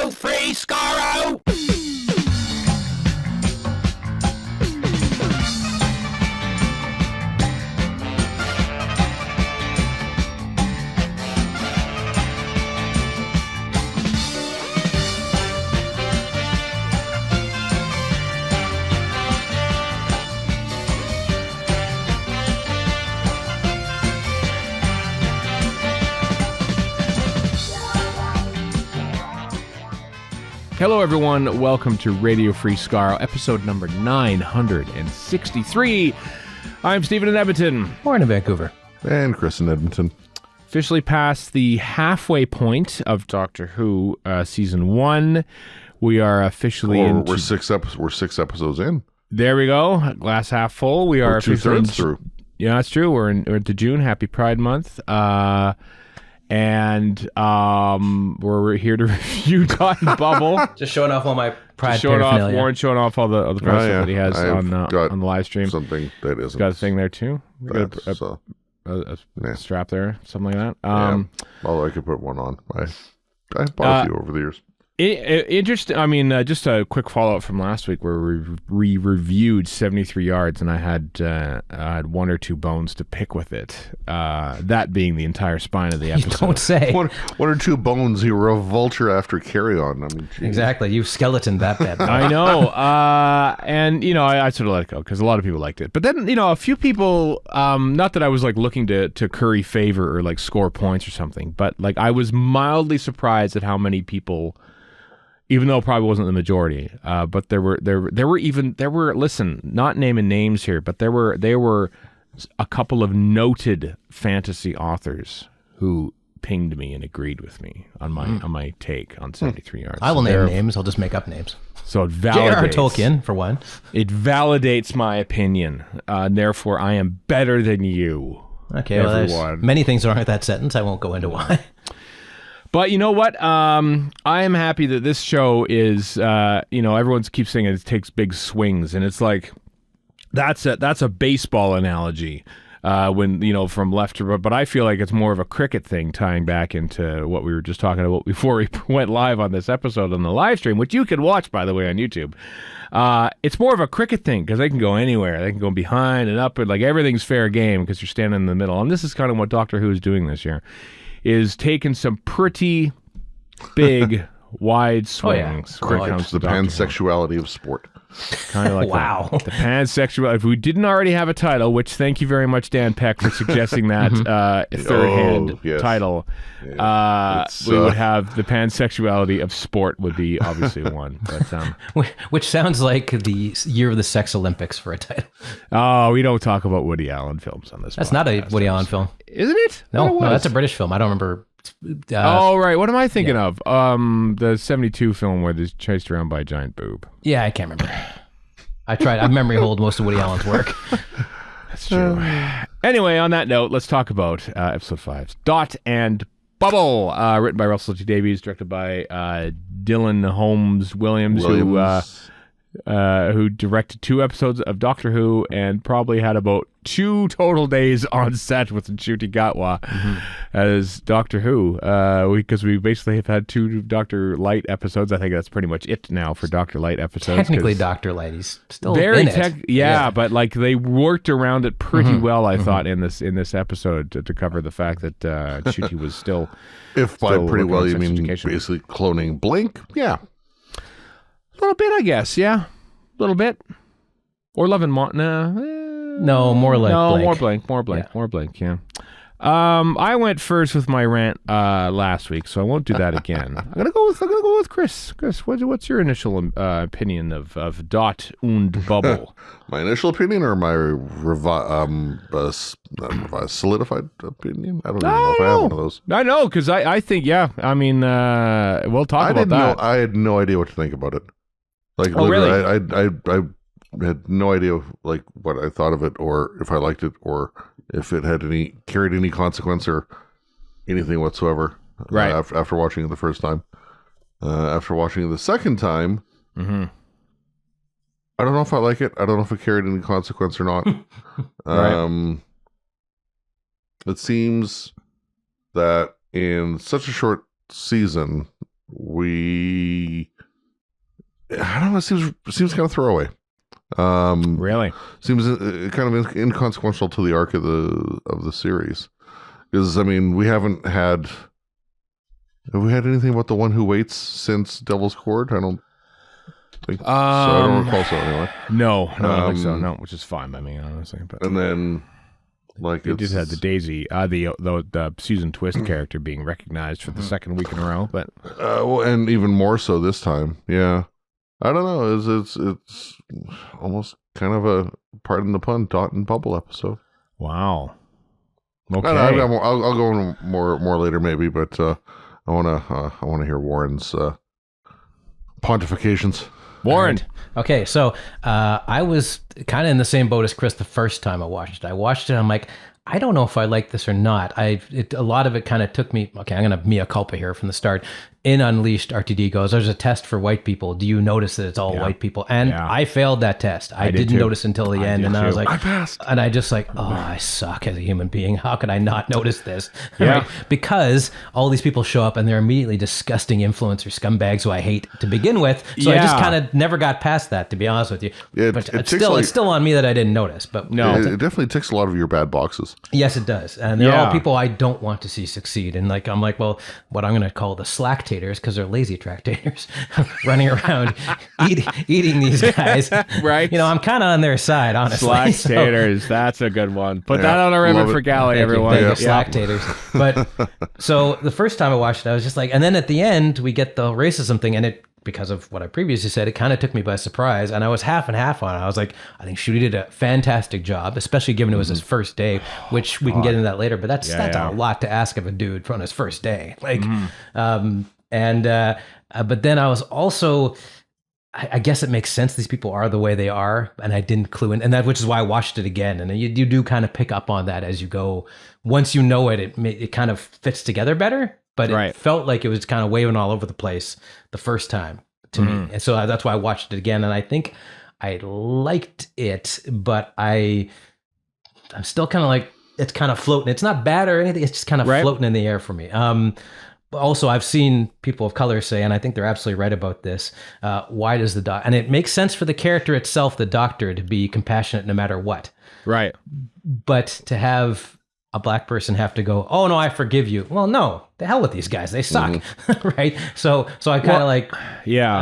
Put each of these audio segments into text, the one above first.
Radio Free Skaro! Hello, everyone. Welcome to Radio Free Skaro, episode number 963. I'm Stephen in Edmonton. Morning in Vancouver. And Chris in Edmonton. Officially past the halfway point of Doctor Who season 1. We are officially We're six episodes in. There we go. Glass half full. We are We're officially two-thirds through. Yeah, that's true. We're into June. Happy Pride Month. And we're here to review Dot and Bubble. Just showing off all my pride Showing off paraphernalia. Warren, showing off all the press that he has on the live stream. Something that isn't. Got a thing there too. We got a strap there, something like that. Although I could put one on. I bought a few over the years. Interesting. I mean, just a quick follow up from last week where we reviewed 73 yards, and I had one or two bones to pick with it. That being the entire spine of the episode. You don't say. One or two bones. You were a vulture after Carry On. I mean, geez. Exactly. You skeletoned that bad. I know. And I sort of let it go because a lot of people liked it. But then a few people. Not that I was like looking to curry favor or like score points or something, but like I was mildly surprised at how many people. Even though it probably wasn't the majority, but there were listen, not naming names here, but there were a couple of noted fantasy authors who pinged me and agreed with me on my take on 73 yards. I will name names. I'll just make up names. So it J.R.R. validates Tolkien, for one. It validates my opinion. Therefore, I am better than you. Okay, well, there's many things wrong with that sentence. I won't go into why. But you know what? I am happy that this show is, everyone keeps saying it takes big swings, and it's like that's a baseball analogy when from left to right. But I feel like it's more of a cricket thing, tying back into what we were just talking about before we went live on this episode on the live stream, which you can watch, by the way, on YouTube. It's more of a cricket thing because they can go anywhere. They can go behind and up, and like everything's fair game because you're standing in the middle. And this is kind of what Doctor Who is doing this year. Is taking some pretty big, wide swings. Oh, yeah. It's the pansexuality of sport. Kind of like wow. The pansexual. If we didn't already have a title, which thank you very much, Dan Peck, for suggesting that third-hand title, we would have the pansexuality of sport would be obviously one. But, which sounds like the year of the Sex Olympics for a title. Oh, we don't talk about Woody Allen films on this. That's not a Woody Allen film, isn't it? No, that's a British film. I don't remember. Right. What am I thinking of? The 72 film where they're chased around by a giant boob. Yeah, I can't remember. I memory hold most of Woody Allen's work. That's true. Anyway, on that note, let's talk about episode 5, Dot and Bubble, written by Russell T Davies, directed by Dylan Holmes Williams. Who directed 2 episodes of Doctor Who and probably had about 2 total days on set with Ncuti Gatwa as Doctor Who, because we basically have had 2 Dr. Light episodes. I think that's pretty much it now for Dr. Light episodes. Technically, Dr. Light, he's still in it. Yeah, but like they worked around it pretty well, I thought, in this episode to cover the fact that Ncuti was still. If by pretty well you mean basically cloning Blink, yeah. A little bit, I guess, yeah. A little bit. Or Love and No, more like Blink. More Blink, yeah. I went first with my rant last week, so I won't do that again. I'm gonna go with Chris. Chris, what's your initial opinion of Dot und Bubble? My initial opinion or my solidified opinion? I don't even know if I have one of those. I know, because I think, yeah. I mean, we'll talk about that. I had no idea what to think about it. Like, really? I had no idea like what I thought of it, or if I liked it, or if it had carried any consequence or anything whatsoever. Right. After watching it the first time, after watching it the second time, I don't know if I like it. I don't know if it carried any consequence or not. Right. It seems that in such a short season, I don't know. It seems kind of throwaway. Really? Seems kind of inconsequential to the arc of the series. Because I mean, we haven't had. Have we had anything about the one who waits since Devil's Court? I don't think so. I don't recall so anyway. No, I don't think so. No, which is fine by me, honestly. But and then, like, it just had the Daisy, the Susan Twist character being recognized for the second week in a row. But well, and even more so this time. Yeah, I don't know. It's almost kind of a, pardon the pun, dot and bubble episode. wow. Okay. I'll go into more later maybe, but I wanna hear Warren's pontifications. Warren. Right. Okay, so I was kind of in the same boat as Chris the first time I watched it. I'm like, I don't know if I like this or not. A lot of it kind of took me. Okay, I'm gonna mea culpa here from the start. In Unleashed, RTD goes, "There's a test for white people. Do you notice that it's all white people?" And I failed that test. I didn't notice until the end, and I was like, I passed. and I just like, oh, I suck as a human being. How could I not notice this? Yeah. Right? Because all these people show up and they're immediately disgusting influencer scumbags who I hate to begin with. So I just kind of never got past that, to be honest with you. Yeah, but it's still on me that I didn't notice. But No. It definitely ticks a lot of your bad boxes. yes, it does. And they're all people I don't want to see succeed. And like, I'm like, well, what I'm going to call the slacktators, because they're lazy tractators running around eating these guys. Right. You know, I'm kind of on their side, honestly. Slacktators. That's a good one. Put that on a love ribbon it. for Galley, Thank you, everyone. thank you, slacktators. But so the first time I watched it, I was just like, and then at the end we get the racism thing, and it, because of what I previously said, it kind of took me by surprise, and I was half and half on it. I was like, I think Shooty did a fantastic job, especially given it was his first day, which we can get into that later. But that's a lot to ask of a dude on his first day. Like, but then I was also, I guess it makes sense. These people are the way they are, and I didn't clue in, and that, which is why I watched it again. And you do kind of pick up on that as you go. Once you know it, it kind of fits together better. But it felt like it was kind of waving all over the place the first time to me, and so that's why I watched it again. And I think I liked it, but I'm still kind of like, it's kind of floating. It's not bad or anything. It's just kind of floating in the air for me. Also, I've seen people of color say, and I think they're absolutely right about this, why does and it makes sense for the character itself, the doctor, to be compassionate no matter what. Right. But to have a black person have to go, oh no, I forgive you. Well, no, the hell with these guys. They suck. Right. So I kind of I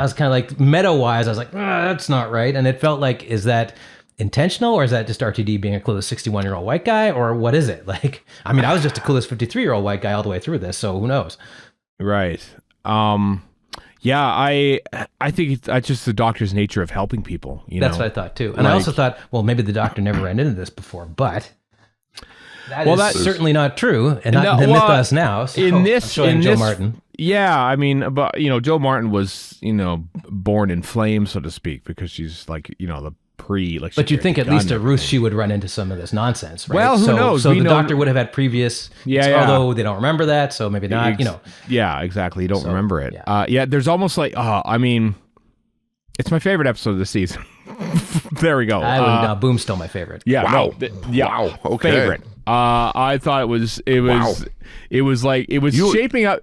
was kind of like meta-wise, I was like, that's not right. And it felt like, is that intentional, or is that just RTD being a clueless 61-year-old white guy, or what is it? Like, I mean, I was just a clueless 53-year-old white guy all the way through this, so who knows? Right. Yeah, I think it's just the doctor's nature of helping people. That's what I thought too. And I also thought, well, maybe the doctor never ran into this before, but that's certainly not true, and not the mythos now. So in this, Joe Martin. Yeah, I mean, but Joe Martin was born in flames, so to speak, because she's like the But you'd think at least at Ruth she would run into some of this nonsense, right? Well, who knows? So the doctor would have had previous, although they don't remember that, so maybe not. Yeah, exactly. You don't remember it. Yeah. There's almost like, I mean, it's my favorite episode of the season. There we go. Boom's still my favorite. Yeah. Wow. Wow. Okay. Favorite. I thought it was shaping up.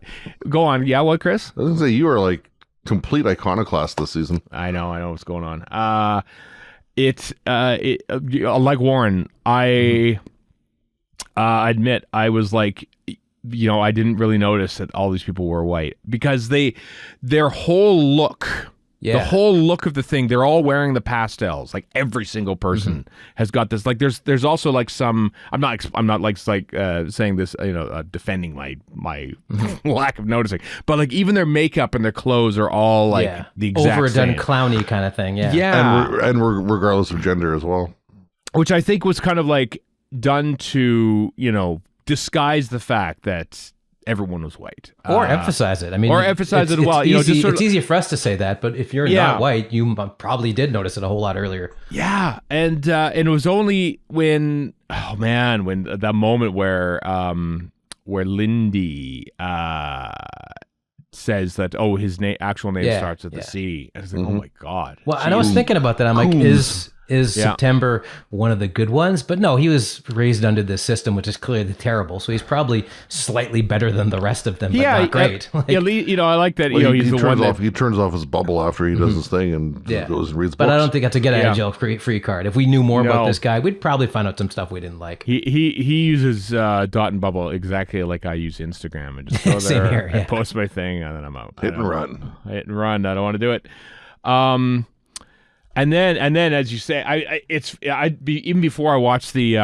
Go on. Yeah. What, Chris? I was gonna say, you are like complete iconoclast this season. I know what's going on. Like Warren, I admit I was like, I didn't really notice that all these people were white, because their whole look, the whole look of the thing, they're all wearing the pastels. Like every single person has got this. Like there's also like some. I'm not like saying this, defending my lack of noticing. But like even their makeup and their clothes are all like the exact overdone same. Clowny kind of thing. Yeah. Yeah. And regardless of gender as well. Which I think was kind of like done to disguise the fact that everyone was white, or emphasize it. I mean, emphasize it well. It's easier for us to say that, but if you're not white, you probably did notice it a whole lot earlier. Yeah, and it was only when that moment where Lindy says that his actual name starts with the C. And I was like, oh my god. Well, and I was thinking about that. I'm like, is is September one of the good ones? But no, he was raised under this system, which is clearly terrible. So he's probably slightly better than the rest of them, but not great. I like that. Well, He's he the turns one off. He turns off his bubble after he does his thing and goes and reads books. But I don't think that's a get out of jail free card. If we knew more about this guy, we'd probably find out some stuff we didn't like. He uses dot and bubble exactly like I use Instagram, and just go there, Same here, and post my thing, and then I'm out. Hit and run. I don't want to do it. And then, as you say, even before I watched the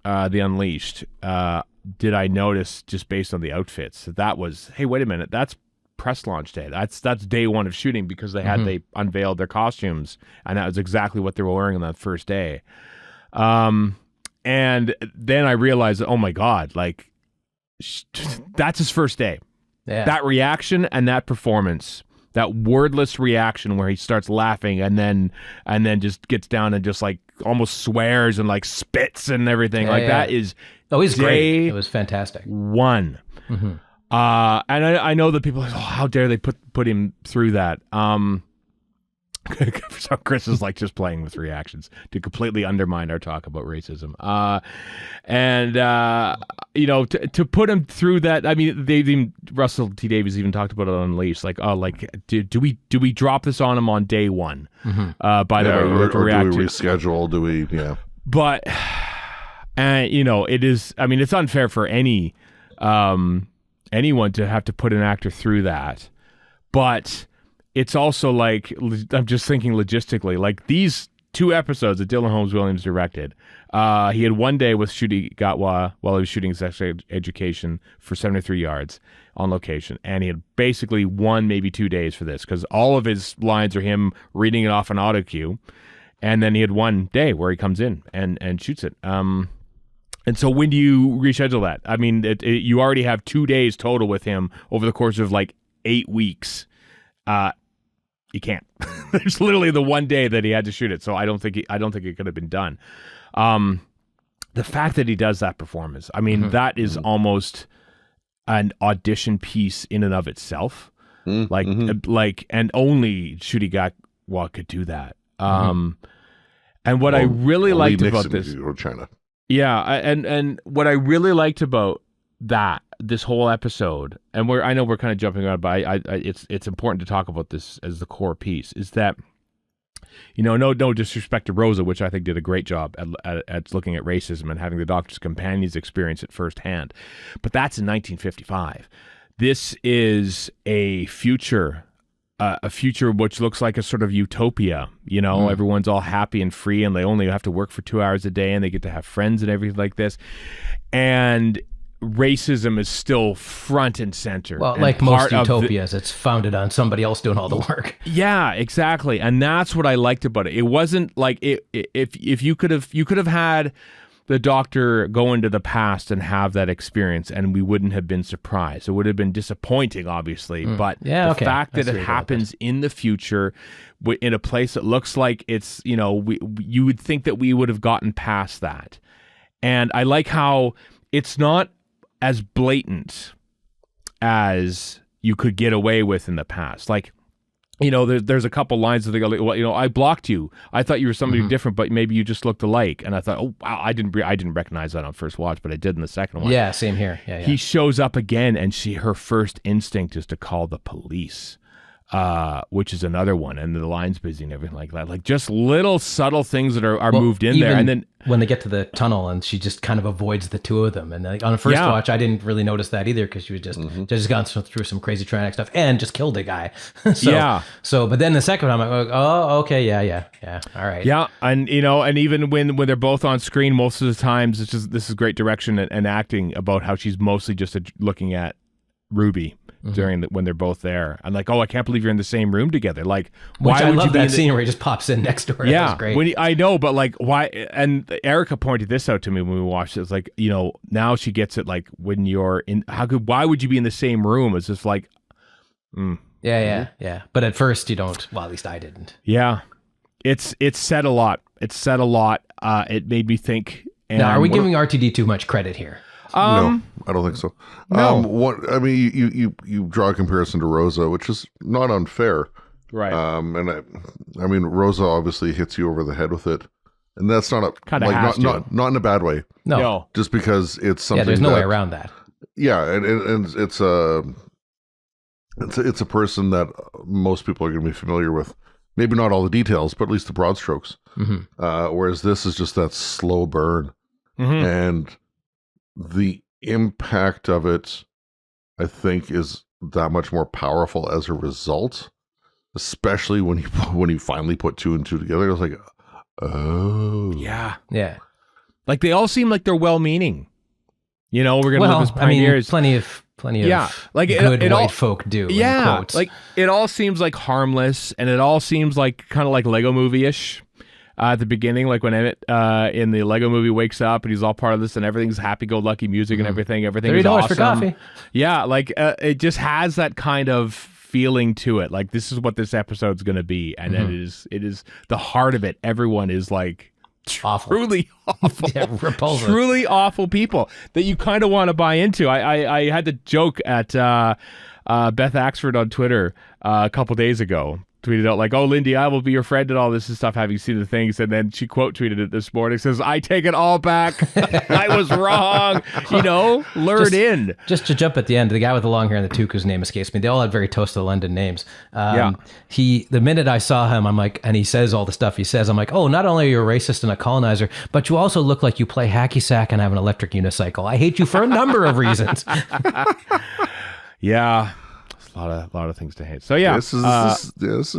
Unleashed, did I notice just based on the outfits that was, hey, wait a minute, that's press launch day. That's day one of shooting, because they unveiled their costumes, and that was exactly what they were wearing on that first day. And then I realized, oh my God, like that's his first day. Yeah. That reaction and that performance. That wordless reaction where he starts laughing and then just gets down and just like almost swears and like spits and everything that is. Oh, he's great. It was fantastic. One. Mm-hmm. And I know that people are like, oh, how dare they put him through that. So Chris is like just playing with reactions to completely undermine our talk about racism. To put him through that, I mean, Russell T Davies even talked about it on Unleashed. Like, do we drop this on him on day one? Mm-hmm. By the way, we have to react. Do we reschedule? Do we? Yeah. But, it is. I mean, it's unfair for anyone to have to put an actor through that, but. It's also like, I'm just thinking logistically, like these 2 episodes that Dylan Holmes Williams directed, he had one day with Ncuti Gatwa while he was shooting Sex Education for 73 yards on location. And he had basically 1, maybe 2 days for this, because all of his lines are him reading it off an auto cue. And then he had 1 day where he comes in and shoots it. And so when do you reschedule that? I mean, you already have 2 days total with him over the course of like 8 weeks. You can't. There's literally the 1 day that he had to shoot it, so I don't think it could have been done. The fact that he does that performance, I mean, that is almost an audition piece in and of itself. Like, and only Ncuti Gatwa could do that. And what I really liked about this, China. Yeah, and what I really liked about this whole episode, and I know we're kind of jumping around, but it's important to talk about this as the core piece, is that, no disrespect to Rosa, which I think did a great job at looking at racism and having the Doctor's companions experience it firsthand, but that's in 1955. This is a future which looks like a sort of utopia. Everyone's all happy and free, and they only have to work for 2 hours a day, and they get to have friends and everything like this, and racism is still front and center. Well, like most utopias, it's founded on somebody else doing all the work. Yeah, exactly. And that's what I liked about it. It wasn't like if you could have had the Doctor go into the past and have that experience, and we wouldn't have been surprised. It would have been disappointing, obviously, but the fact that it happens in the future in a place that looks like it's, you would think that we would have gotten past that. And I like how it's not as blatant as you could get away with in the past. Like, there's a couple lines that they go, well, I blocked you. I thought you were somebody different, but maybe you just looked alike. And I thought, oh, wow, I didn't recognize that on first watch, but I did in the second one. Yeah, same here. Yeah. He shows up again, and her first instinct is to call the police, which is another one, and the line's busy and everything like that. Like just little subtle things that are moved in there, and then when they get to the tunnel, and she just kind of avoids the 2 of them. And like on the first watch, I didn't really notice that either, because she was just gone through some crazy traumatic stuff and just killed a guy. But then the second one, I'm like, oh, okay, yeah, all right, yeah, and and even when they're both on screen, most of the times this is great direction and acting about how she's mostly just looking at Ruby. When they're both there, I'm like, oh, I can't believe you're in the same room together. Like, why would you be that scene where he just pops in next door? Yeah, that was great. I know, but like, why? And Erica pointed this out to me when we watched it. It's like, now she gets it. Like, when you're in, why would you be in the same room? It's just like, yeah. But at first, you don't. Well, at least I didn't. Yeah, it's said a lot. It made me think. And now, are we giving RTD too much credit here? No, I don't think so. No. You draw a comparison to Rosa, which is not unfair, Right. And I mean, Rosa obviously hits you over the head with it, and that's not not in a bad way. No. Just because it's something. Yeah, there's no way around that. Yeah, and it's a person that most people are going to be familiar with. Maybe not all the details, but at least the broad strokes. Mm-hmm. Whereas this is just that slow burn, and the impact of it, I think, is that much more powerful as a result. Especially when you finally put two and two together, I was like, oh, yeah. Like they all seem like they're well-meaning. You know, we're gonna live as pioneers. Plenty of like good white all, folk do. Yeah, quotes. like it all seems like harmless, and it all seems like kind of like Lego Movie-ish. At the beginning, like when Emmett in the Lego Movie wakes up and he's all part of this and everything's happy-go-lucky music and everything is $30 awesome. for coffee. Yeah, like it just has that kind of feeling to it. Like this is what this episode's going to be, and then it is the heart of it. Everyone is like awful. Truly awful, repulsive. Truly awful people that you kind of want to buy into. I had to joke at Beth Axford on Twitter a couple days ago. Tweeted out like, "Oh, Lindy, I will be your friend," and all this and stuff. Having seen the things, and then she quote tweeted it this morning. Says, "I take it all back. I was wrong." You know, lure it in. Just to jump at the end, the guy with the long hair and the toque, whose name escapes me. They all had very Toast of London names. The minute I saw him, I'm like, and he says all the stuff he says. I'm like, oh, not only are you a racist and a colonizer, but you also look like you play hacky sack and have an electric unicycle. I hate you for a number of reasons. Yeah. A lot of things to hate. So yeah, this is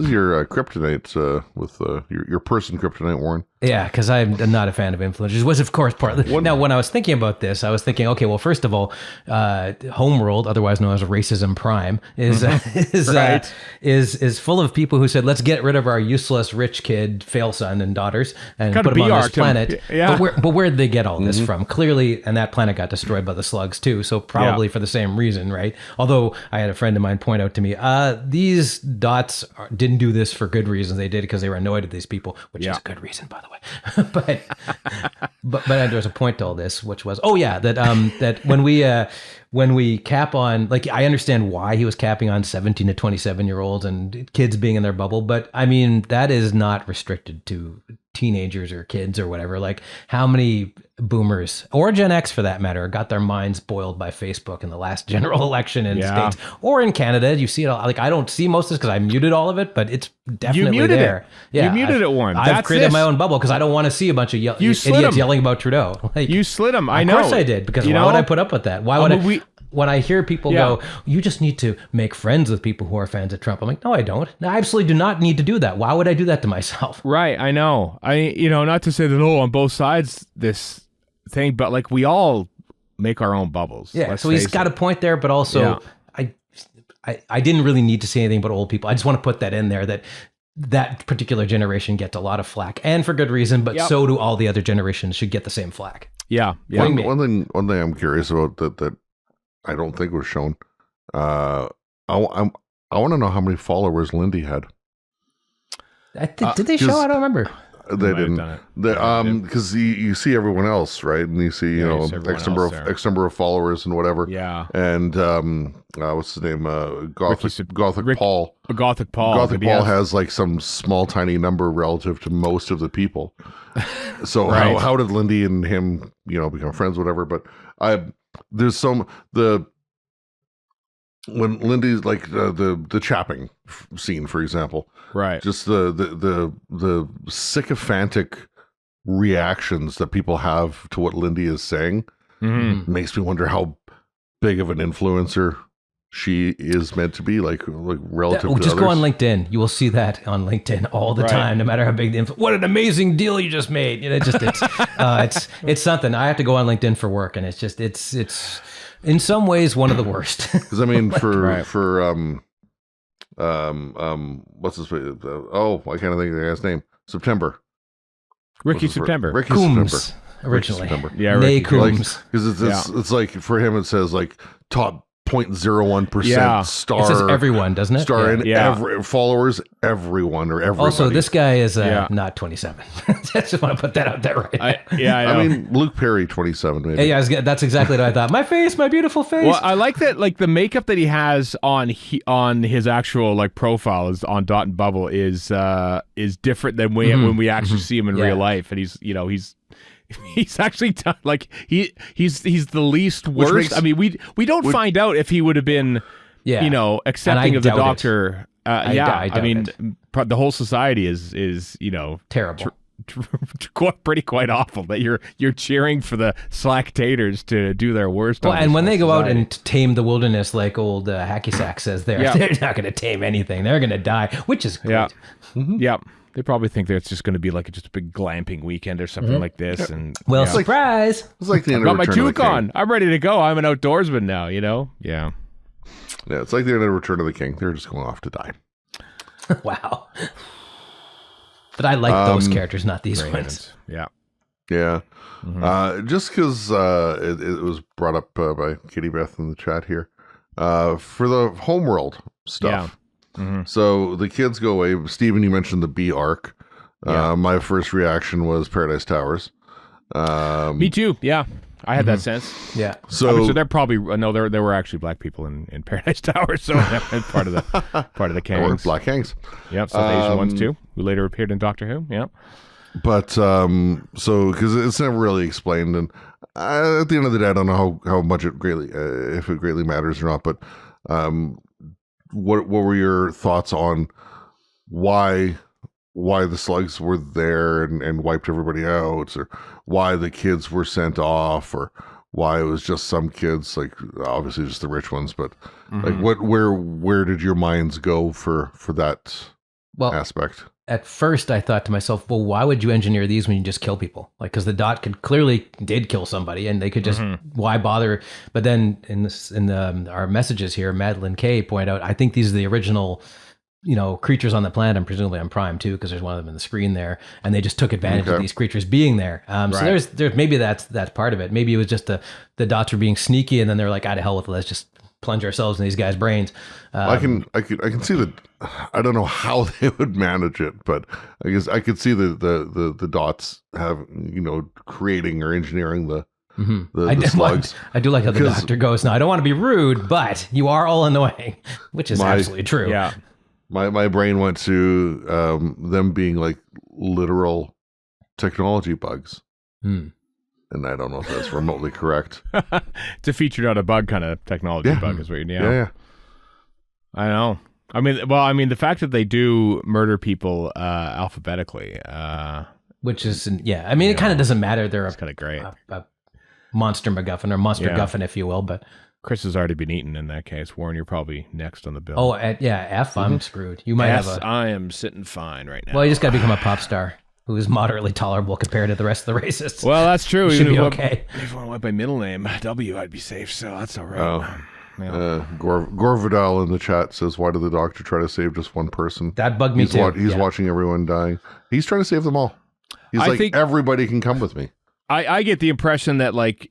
your kryptonite with your person kryptonite, Warren. Yeah, because I'm not a fan of influencers. Was of course part of the, now when I was thinking about this, I was thinking, okay, well, first of all, Homeworld, otherwise known as Racism Prime, is full of people who said, let's get rid of our useless rich kid fail son and daughters and put them on this planet. Yeah. But where did they get all this from? Clearly, and that planet got destroyed by the slugs too. So probably for the same reason, right? Although I had a friend of mine point out to me, these dots didn't do this for good reasons. They did it because they were annoyed at these people, which is a good reason, by the way. but there was a point to all this, which was that when we cap on, like, I understand why he was capping on 17 to 27 year olds and kids being in their bubble, but I mean that is not restricted to teenagers or kids or whatever. Like, how many boomers or Gen X for that matter got their minds boiled by Facebook in the last general election in the States or in Canada? You see it all. Like, I don't see most of this because I muted all of it, but it's definitely there. Yeah, you muted it, Warren. I've created my own bubble because I don't want to see a bunch of idiots yelling about Trudeau. Like, you slid them. I know. Of course I did, because why would I put up with that? Why would when I hear people go, you just need to make friends with people who are fans of Trump. I'm like, no, I don't. I absolutely do not need to do that. Why would I do that to myself? Right. I know. Not to say that, on both sides, this thing, but like, we all make our own bubbles. Yeah. So he's got a point there, but also I didn't really need to say anything but old people. I just want to put that in there, that particular generation gets a lot of flack, and for good reason, but so do all the other generations should get the same flack. Yeah. One thing I'm curious about that I don't think was shown. I want to know how many followers Lindy had. Did they show? I don't remember. They didn't. Because you see everyone else, right? And you see, X number of followers and whatever. Yeah. And what's his name? Gothic Paul. Gothic Paul. Gothic Paul has like some small, tiny number relative to most of the people. So how did Lindy and him, become friends, whatever? But there's when Lindy's like the chapping scene, for example, right? Just the sycophantic reactions that people have to what Lindy is saying makes me wonder how big of an influencer she is meant to be, like relative to just others. Go on LinkedIn. You will see that on LinkedIn all the time, no matter how big the influence. What an amazing deal you just made. It's something. I have to go on LinkedIn for work, and it's in some ways one of the worst. Because I mean, what's his face? I can't think of the guy's name. September. Ricky September. Ricky Coombs, September. originally. Ricky September. Yeah, Ricky Coombs. Because it's like, for him it says like top 0.01% Yeah. star. It says everyone, doesn't it? Star Yeah. in Yeah. every followers, everyone or everybody. Also, this guy is Yeah. not 27. I just want to put that out there right now. I know. I mean, Luke Perry, 27, maybe. Yeah, that's exactly what I thought. My face, my beautiful face. Well, I like that. Like the makeup that he has on his actual like profile is on Dot and Bubble is different than when we actually see him in real life, and he's actually done, like he's the least worst. makes- I mean, we don't find out if he would have been accepting of the doubt doctor. I mean, doubt the whole society is terrible. quite awful that you're cheering for the slack taters to do their worst. Well, on and this when they go out society. and tame the wilderness, like old Hacky Sack says, they're not going to tame anything. They're going to die, which is great. Yeah. Yep. They probably think that it's just going to be like just a big glamping weekend or something like this. And Well, yeah. surprise! It's like the end got of my Return of the juke King. on. I'm ready to go. I'm an outdoorsman now. Yeah. Yeah, it's like the end of Return of the King. They're just going off to die. Wow. But I like those characters, not these ones. Yeah. Yeah. Just because it was brought up by Kitty Beth in the chat here. For the homeworld stuff. So the kids go away. Stephen, you mentioned the B arc. My first reaction was Paradise Towers. Me too. Yeah. I had that sense. Yeah. So they're probably there were actually black people in Paradise Towers, so that's part of the or Kangs. Black Hangs. Yep, South Asian ones too, who later appeared in Doctor Who. Yeah. But so because it's never really explained, and at the end of the day, I don't know how much it greatly, if it greatly matters or not. But what were your thoughts on why the slugs were there and wiped everybody out, or why the kids were sent off, or why it was just some kids, like obviously just the rich ones, but like where did your minds go for that aspect? At first, I thought to myself, well, why would you engineer these when you just kill people? Like, because the Dot did kill somebody, and they could just, why bother? But then in our messages here, Madeline K pointed out, I think these are the original, creatures on the planet, and presumably on Prime too, because there's one of them in the screen there, and they just took advantage of these creatures being there. So there's maybe that's part of it. Maybe it was just the Dots were being sneaky, and then they're like, out of hell with it, let's just plunge ourselves in these guys' brains. I can see that. I don't know how they would manage it, but I guess I could see the Dots have creating or engineering the slugs. I do like how the doctor goes, now I don't want to be rude, but you are all annoying, which is absolutely true. Yeah. My brain went to them being like literal technology bugs. And I don't know if that's remotely correct. It's a feature, not a bug kind of technology bug is what you know. Yeah. I know. I mean, the fact that they do murder people alphabetically, which is, it kind of doesn't matter. They're kind of great. A monster MacGuffin or monster Guffin, if you will, but Chris has already been eaten in that case. Warren, you're probably next on the bill. Oh, F, I'm screwed. You might have I am sitting fine right now. Well, you just got to become a pop star who is moderately tolerable compared to the rest of the racists. Well, that's true. You should be okay. If I went by middle name, W, I'd be safe, so that's all right. Oh. Gore Vidal in the chat says, why did the doctor try to save just one person? That bugged me too. He's watching everyone dying. He's trying to save them all. I think everybody can come with me. I get the impression that, like,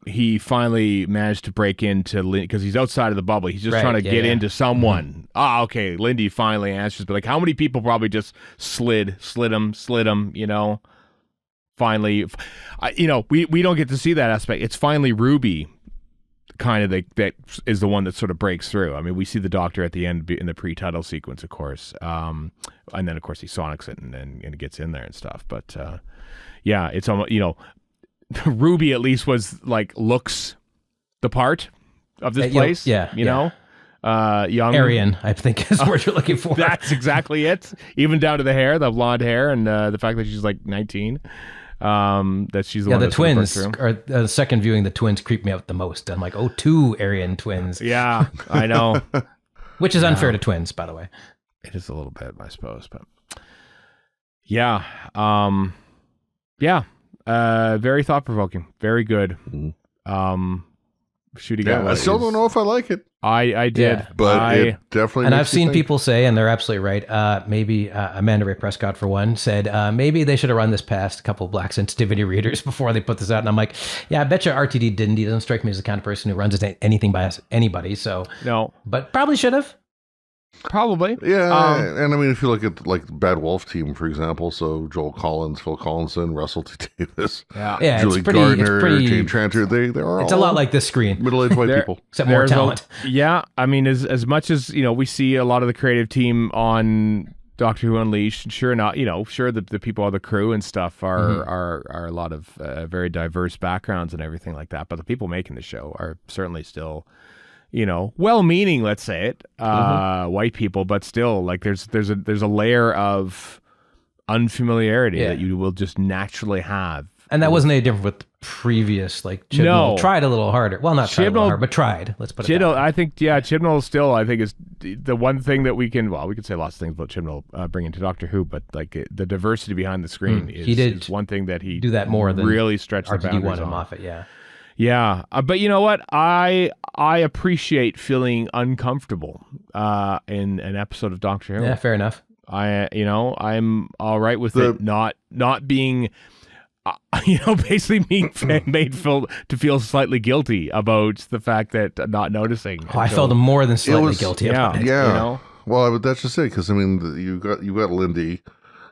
he finally managed to break into Lindy because he's outside of the bubble. He's just trying to get into someone. Okay, Lindy finally answers. But, like, how many people probably just slid him, Finally, we don't get to see that aspect. It's finally Ruby kind of that is the one that sort of breaks through. I mean, we see the doctor at the end in the pre-title sequence, of course. And then, of course, he sonics it and gets in there and stuff. But, yeah, it's almost, Ruby at least was looks the part of this place. Young Aryan, I think is what you're looking for. That's exactly it. Even down to the hair, the blonde hair, and the fact that she's 19. That she's the one. The twins. Or second viewing, the twins creep me out the most. I'm like, two Aryan twins. Yeah, I know. Which is unfair to twins, by the way. It is a little bit, I suppose, but yeah. Very thought-provoking. Very good. shooting Yeah, out. I still don't know if I like it, I did, Yeah. but it definitely. And makes I've seen you think. people say, and they're absolutely right. Maybe Amanda Ray Prescott, for one, said maybe they should have run this past a couple of black sensitivity readers before they put this out. And I'm like, yeah, I bet you RTD didn't. He doesn't strike me as the kind of person who runs anything by anybody. So no, but probably should have. probably. Yeah, and I mean, if you look at like Bad Wolf Team, for example, so Joel Collins, Phil Collinson, Russell T. Davis, Yeah, Julie it's pretty. Gardner, It's pretty. Jane Tranter, they are It's all a lot like this screen, middle-aged white people. except more There's a- talent. Yeah, I mean, as much as we see a lot of the creative team on Doctor Who Unleashed. Sure, the people on the crew and stuff are a lot of very diverse backgrounds and everything like that. But the people making the show are certainly still, well-meaning. Let's say it, white people, but still, like there's a layer of unfamiliarity that you will just naturally have. And that wasn't any different with previous, like Chibnall No. tried a little harder. Well, not tried a little Chibnall- hard, but tried. Let's put it that Chibnall, way. I think, Chibnall still, I think, is the one thing that we can say lots of things about Chibnall bringing to Doctor Who, but like the diversity behind the screen is one thing that he do that more than really stretched the boundaries RTD1 and on. Moffat, yeah. Yeah, but you know what? I appreciate feeling uncomfortable in an episode of Doctor Who. Yeah, fair enough. I'm all right with it not being, basically being made to feel slightly guilty about the fact that not noticing. Oh, I felt more than slightly guilty yeah. about it. Yeah. Well, but that's just it, because I mean, you got Lindy.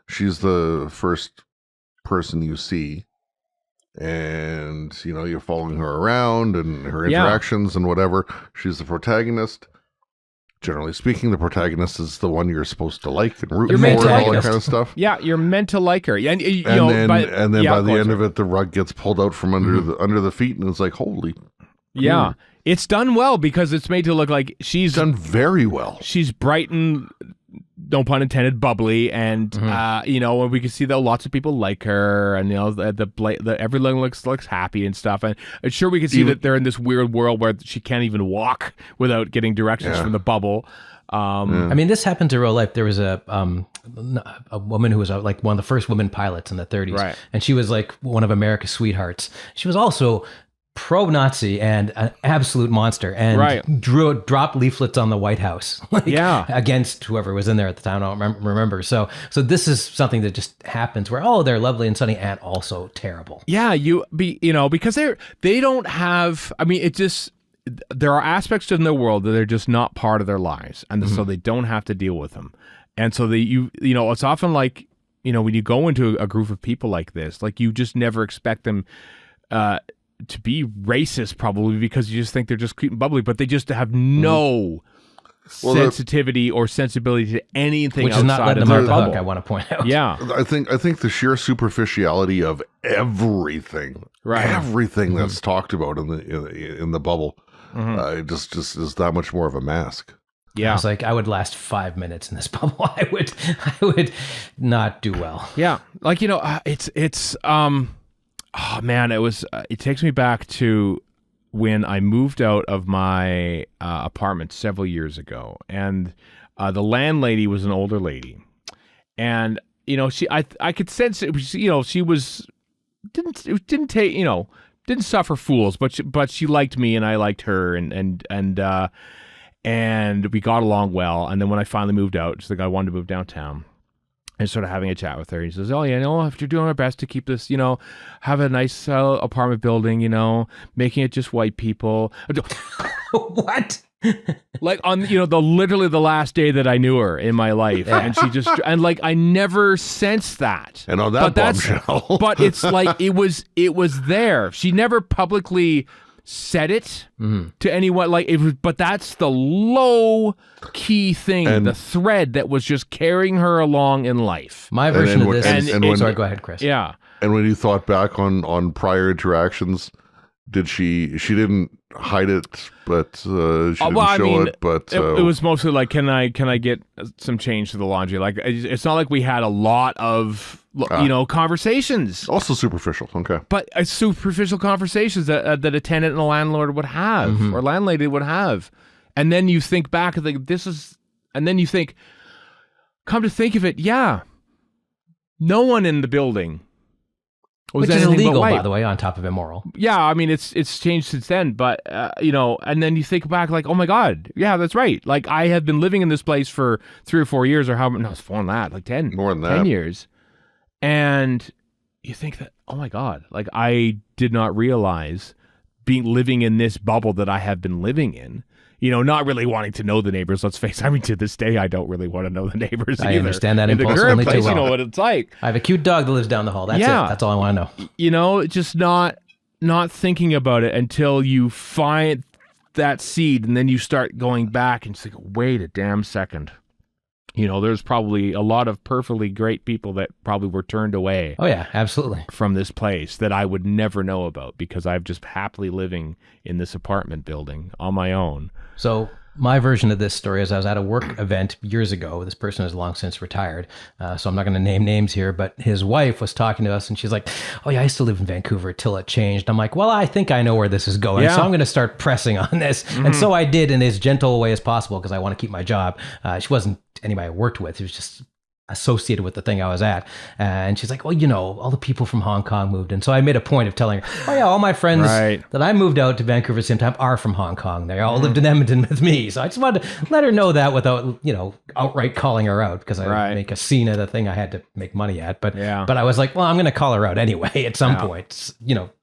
She's the first person you see, and you're following her around and her interactions and whatever. She's the protagonist. Generally speaking, the protagonist is the one you're supposed to like and root You're for meant and to all like that her. kind of stuff. Yeah, you're meant to like her. And then by the end of it, the rug gets pulled out from under the feet, and it's like, holy. Yeah, it's done well because it's made to look like she's Done very well. She's bright and, no pun intended, bubbly, and and we can see that lots of people like her, and everyone looks happy and stuff, and sure we can see that they're in this weird world where she can't even walk without getting directions from the bubble. I mean, this happened to real life. There was a woman who was like one of the first women pilots in the 30s, Right. and she was like one of America's sweethearts. She was also pro-Nazi and an absolute monster, and dropped leaflets on the White House, against whoever was in there at the time. I don't remember. So this is something that just happens where they're lovely and sunny and also terrible. Yeah, because they don't have. I mean, it just. There are aspects in their world that they're just not part of their lives, and so they don't have to deal with them. And so it's often like, when you go into a group of people like this, like you just never expect them to be racist, probably because you just think they're just cute and bubbly, but they just have no sensitivity or sensibility to anything which is not outside letting of them their off the bubble. hook, I want to point out. Yeah, I think the sheer superficiality of everything, everything that's talked about in the bubble, just is that much more of a mask. yeah. I was like, I would last 5 minutes in this bubble. I would not do well. Yeah, like it's oh man, it takes me back to when I moved out of my apartment several years ago, and the landlady was an older lady, and I could sense it was, she was didn't suffer fools, but she liked me and I liked her, and we got along well. And then when I finally moved out, she's like, I wanted to move downtown. And sort of having a chat with her. He says, oh, if you're doing our best to keep this, have a nice apartment building, making it just white people. What? Like on, literally the last day that I knew her in my life. And she just, and like, I never sensed that. And on that bombshell. But it's like, it was there. She never publicly said it to anyone, like it was, but that's the low key thing, the thread that was just carrying her along in life. My version of this and sorry, go ahead, Chris. Yeah. And when you thought back on prior interactions, did she didn't hide it, but she didn't show it, but it was mostly like, can I get some change for the laundry? Like, it's not like we had a lot of conversations. Also superficial. Okay. But superficial conversations that a tenant and a landlord would have, or landlady would have. And then you think back and think, and then you think, come to think of it, no one in the building was Which is anything but illegal, white. by the way, on top of immoral. Yeah, I mean it's changed since then, but and then you think back like, oh my God, yeah, that's right. Like I have been living in this place for 3 or 4 years, or how? No, it's more than that, like 10, More than 10 that. years, and you think that, oh my God, like I did not realize living in this bubble that I have been living in. Not really wanting to know the neighbors. Let's face it. I mean, to this day, I don't really want to know the neighbors I either. understand that in the impulse current only too place, well. you know what it's like. I have a cute dog that lives down the hall. That's Yeah. it. That's all I want to know. Just not thinking about it until you find that seed, and then you start going back and think, wait a damn second. There's probably a lot of perfectly great people that probably were turned away Oh yeah, absolutely. from this place that I would never know about because I've just happily living in this apartment building on my own. So my version of this story is I was at a work event years ago. This person has long since retired, so I'm not going to name names here, but his wife was talking to us and she's like, oh yeah, I used to live in Vancouver till it changed. I'm like, well, I think I know where this is going. Yeah. So I'm going to start pressing on this. And so I did in as gentle a way as possible because I want to keep my job. She wasn't anybody I worked with. She was just associated with the thing I was at. And she's like, well, all the people from Hong Kong moved in. So I made a point of telling her, oh yeah, all my friends Right. that I moved out to Vancouver at the same time are from Hong Kong. They all lived in Edmonton with me. So I just wanted to let her know that without, outright calling her out because I Right. would make a scene of the thing I had to make money at. But Yeah. but I was like, well, I'm going to call her out anyway at some point,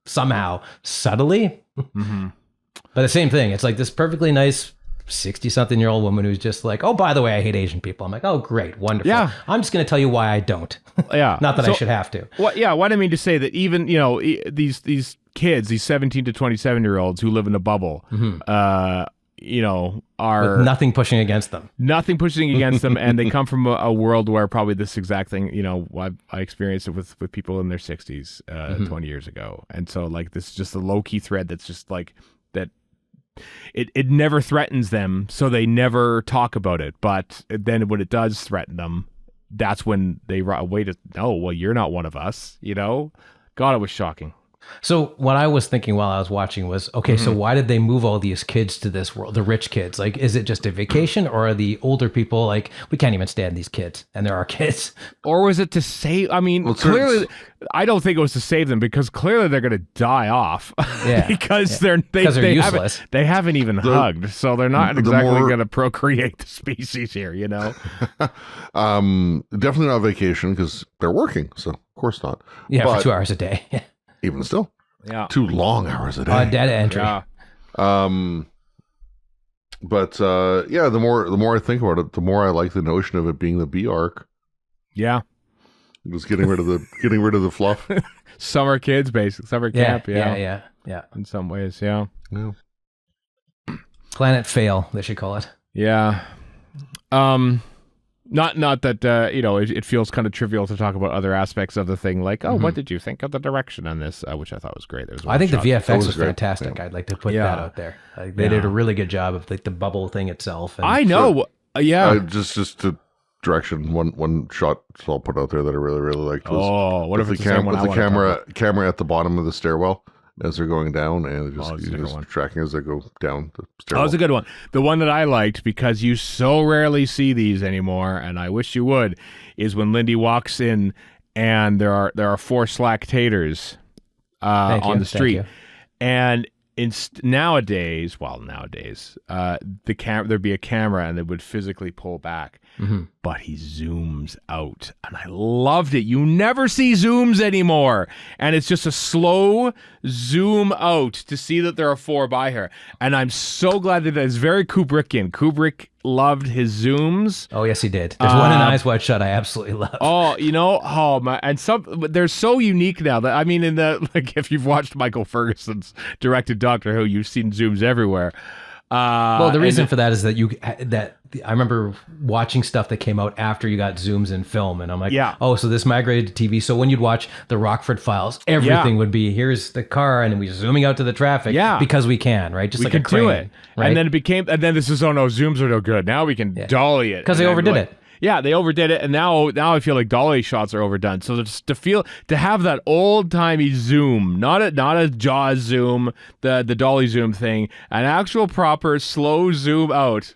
somehow, subtly. But the same thing. It's like this perfectly nice 60-something-year-old woman who's just like, oh, by the way, I hate Asian people. I'm like, oh, great, wonderful. Yeah. I'm just going to tell you why I don't. Yeah. Not that I So- should have to. What I mean to say that even these kids, these 17 to 27-year-olds who live in a bubble, are With nothing pushing against them. nothing pushing against them, and they come from a world where probably this exact thing, I experienced it with people in their 60s 20 years ago, and so like this is just a low key thread that's just like that. It never threatens them, so they never talk about it. But then when it does threaten them, that's when they wait. No, well, you're not one of us. God, it was shocking. So what I was thinking while I was watching was, okay, so why did they move all these kids to this world, the rich kids? Like, is it just a vacation, or are the older people like, we can't even stand these kids, and they're our kids? Or was it to save? I mean, Well, clearly, I don't think it was to save them because clearly they're going to die off. Yeah, because yeah. they useless. they haven't even hugged, so they're not exactly more- going to procreate the species here. Definitely not vacation because they're working, so of course not. Yeah, But for 2 hours a day. even still, Yeah. 2 long hours a day. Data entry. Yeah. But the more I think about it, the more I like the notion of it being the B arc. Yeah. Just getting rid of the fluff. Summer kids, basically. Summer camp. Yeah. In some ways, yeah. Yeah. Planet fail, they should call it. Yeah. Not that it feels kind of trivial to talk about other aspects of the thing, like, oh, what did you think of the direction on this? Which I thought was great. There was I think the one shot- VFX was was great. fantastic. Yeah. I'd like to put Yeah. that out there. Like, they did a really good job of like the bubble thing itself. And I know. Yeah. Just to direction one shot I'll put out there that I really really liked was Oh, what if with it's the, the same one with I the wanna talk about? camera at the bottom of the stairwell as they're going down, and Oh, it's a you're different just one. tracking as they go down the Oh, stairwell. it's a good one. The one that I liked, because you so rarely see these anymore, and I wish you would, is when Lindy walks in and there are 4 slack taters Thank you, on the thank street. you. And nowadays, there'd be a camera and it would physically pull back, but he zooms out, and I loved it. You never see zooms anymore, and it's just a slow zoom out to see that there are 4 by her, and I'm so glad that it's very Kubrickian. Kubrick loved his zooms. Oh yes, he did. There's one in Eyes Wide Shut I absolutely love. Oh my, and they're so unique now that, I mean, if you've watched Michael Ferguson's directed Doctor Who, you've seen zooms everywhere. Well, the reason for that is that I remember watching stuff that came out after you got zooms in film, and I'm like, Yeah. oh, so this migrated to TV. So when you'd watch the Rockford Files, everything would be, here's the car, and we're zooming out to the traffic, because we can, right? Just we like can a crane, do it, right? and then this is, oh no, zooms are no good. Now we can dolly it because they And overdid like- it. Yeah, they overdid it, and now I feel like dolly shots are overdone. So just to have that old timey zoom, not a Jaws zoom, the dolly zoom thing, an actual proper slow zoom out.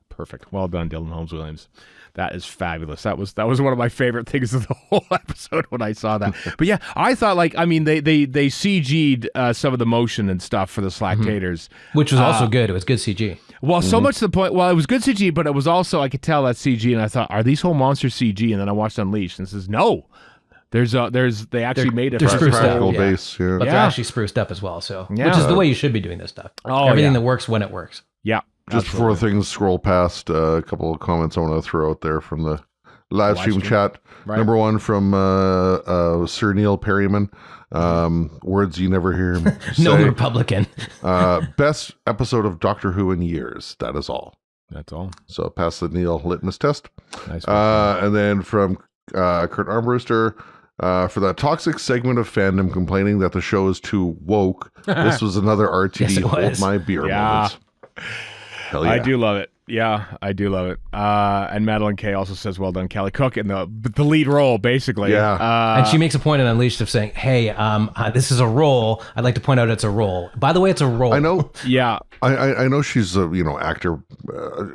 Perfect. Well done, Dylan Holmes Williams. That is fabulous. That was one of my favorite things of the whole episode when I saw that. But yeah, I thought they CG'd some of the motion and stuff for the Slactators, which was also good. It was good CG. Well, so much to the point. Well, it was good CG, but it was also I could tell that CG, and I thought, are these whole monsters CG? And then I watched Unleashed, and it says no. They actually made it they're spruced practical up, base, but they're actually spruced up as well. So, Yeah. which is the way you should be doing this stuff. Oh, Everything yeah. that works when it works. Yeah. Just absolutely. before things scroll past, a couple of comments I want to throw out there from the live stream chat. Right. Number one from Sir Neil Perryman. Words you never hear him say. No Republican. Best episode of Doctor Who in years. That is all. That's all. So pass the Neil litmus test. Nice. And then from Kurt Armbruster, for that toxic segment of fandom complaining that the show is too woke, this was another RTD Yes, it hold was. my beer Yeah. moment. Hell yeah. I do love it. Yeah, I do love it. And Madeline Kay also says, "Well done, Kelly Cook," in the lead role, basically. Yeah. And she makes a point in Unleashed of saying, "Hey, this is a role. I'd like to point out it's a role. By the way, it's a role." I know. Yeah. I know she's a actor,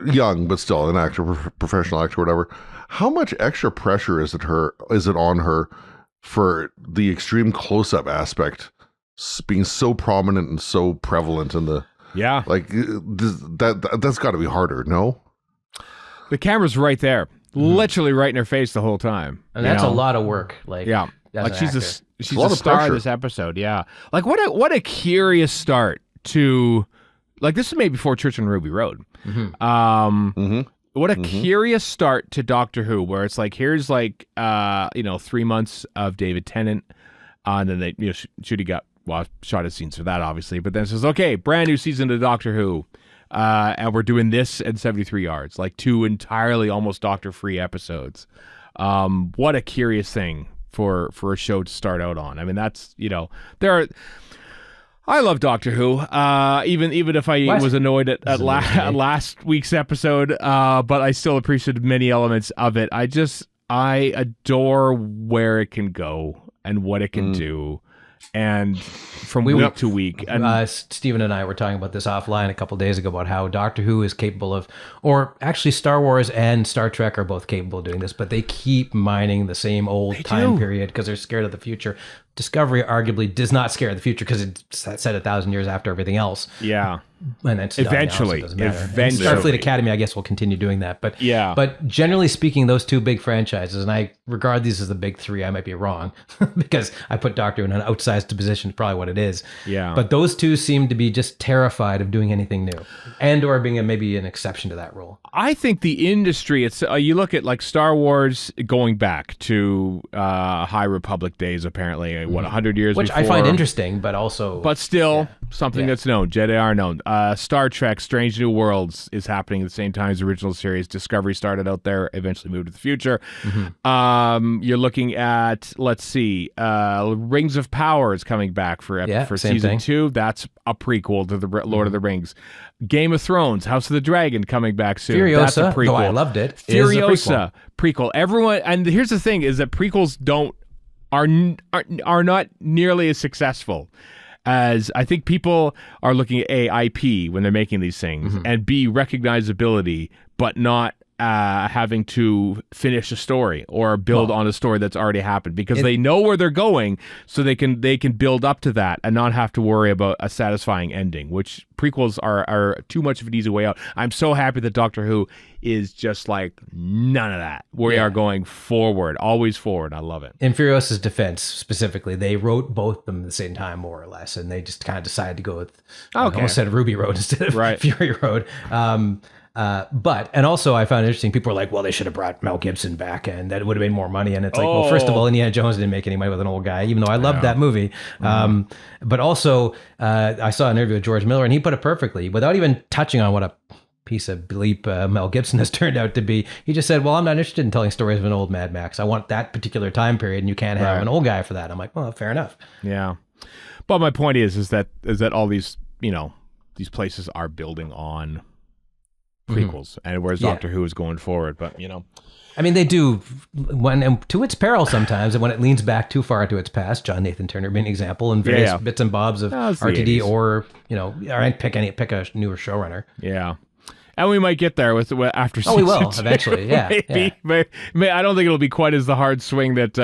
young but still an actor, professional actor, whatever. How much extra pressure is it on her for the extreme close-up aspect being so prominent and so prevalent in the Yeah. that's got to be harder, no? The camera's right there, literally right in her face the whole time. And that's a lot of work. Yeah. as Like an she's actor. she's a lot a of star pressure. of this episode. Yeah. Like what a curious start to, like, this is maybe before Church on Ruby Road. What a curious start to Doctor Who, where it's like, here's 3 months of David Tennant, and then they Shooty got shot his scenes for that, obviously, but then it says, okay, brand new season of Doctor Who, and we're doing this and 73 Yards, like 2 entirely almost Doctor-free episodes. What a curious thing for a show to start out on. I mean, that's I love Doctor Who, even if I was annoyed at last week's episode, but I still appreciated many elements of it. I adore where it can go and what it can do, and from week to week. And Stephen and I were talking about this offline a couple days ago about how Doctor Who is capable of, or actually Star Wars and Star Trek are both capable of doing this, but they keep mining the same old time period because they're scared of the future. Discovery arguably does not scare the future because it's set 1,000 years after everything else. Yeah. And that's Eventually. Eventually. Starfleet Academy, I guess, will continue doing that. But yeah. But generally speaking, those two big franchises, and I regard these as the big three. I might be wrong because I put Doctor Who in an outsized position, probably what it is. Yeah. But those two seem to be just terrified of doing anything new, and or being maybe an exception to that rule. I think the industry, it's you look at like Star Wars going back to High Republic days, apparently, 100 years Which before. I find interesting, but also... But still, something that's known. Jedi are known. Star Trek, Strange New Worlds is happening at the same time as the original series. Discovery started out there, eventually moved to the future. You're looking at, let's see, Rings of Power is coming back for season 2. That's a prequel to the Lord of the Rings. Game of Thrones, House of the Dragon coming back soon. Furiosa, That's a prequel. though I loved it, Furiosa, is a prequel. Everyone, and here's the thing, is that prequels are not nearly as successful as I think people are looking at A, IP when they're making these things, and B, recognizability, but not having to finish a story or build on a story that's already happened, because they know where they're going, so they can build up to that and not have to worry about a satisfying ending, which prequels are too much of an easy way out. I'm so happy that Doctor Who is just like none of that. We are going forward, always forward. I love it. In Furiosa's defense, specifically, they wrote both of them at the same time, more or less, and they just kind of decided to go with, I almost said Ruby Road instead of Fury Road. And also I found it interesting, people were like, well, they should have brought Mel Gibson back and that would have made more money. And it's like, well, first of all, Indiana Jones didn't make any money with an old guy, even though I loved that movie. But also I saw an interview with George Miller, and he put it perfectly without even touching on what a piece of bleep Mel Gibson has turned out to be. He just said, well, I'm not interested in telling stories of an old Mad Max. I want that particular time period, and you can't have an old guy for that. I'm like, well, fair enough. Yeah. But my point is that all these, these places are building on prequels, and whereas Doctor Who is going forward, but I mean, they do, and to its peril sometimes, and when it leans back too far into its past. John Nathan Turner being an example, and various bits and bobs of RTD, or pick a newer showrunner. Yeah, And we might get there with after season Oh, we will 2. eventually. Yeah. Maybe. I don't think it'll be quite as the hard swing that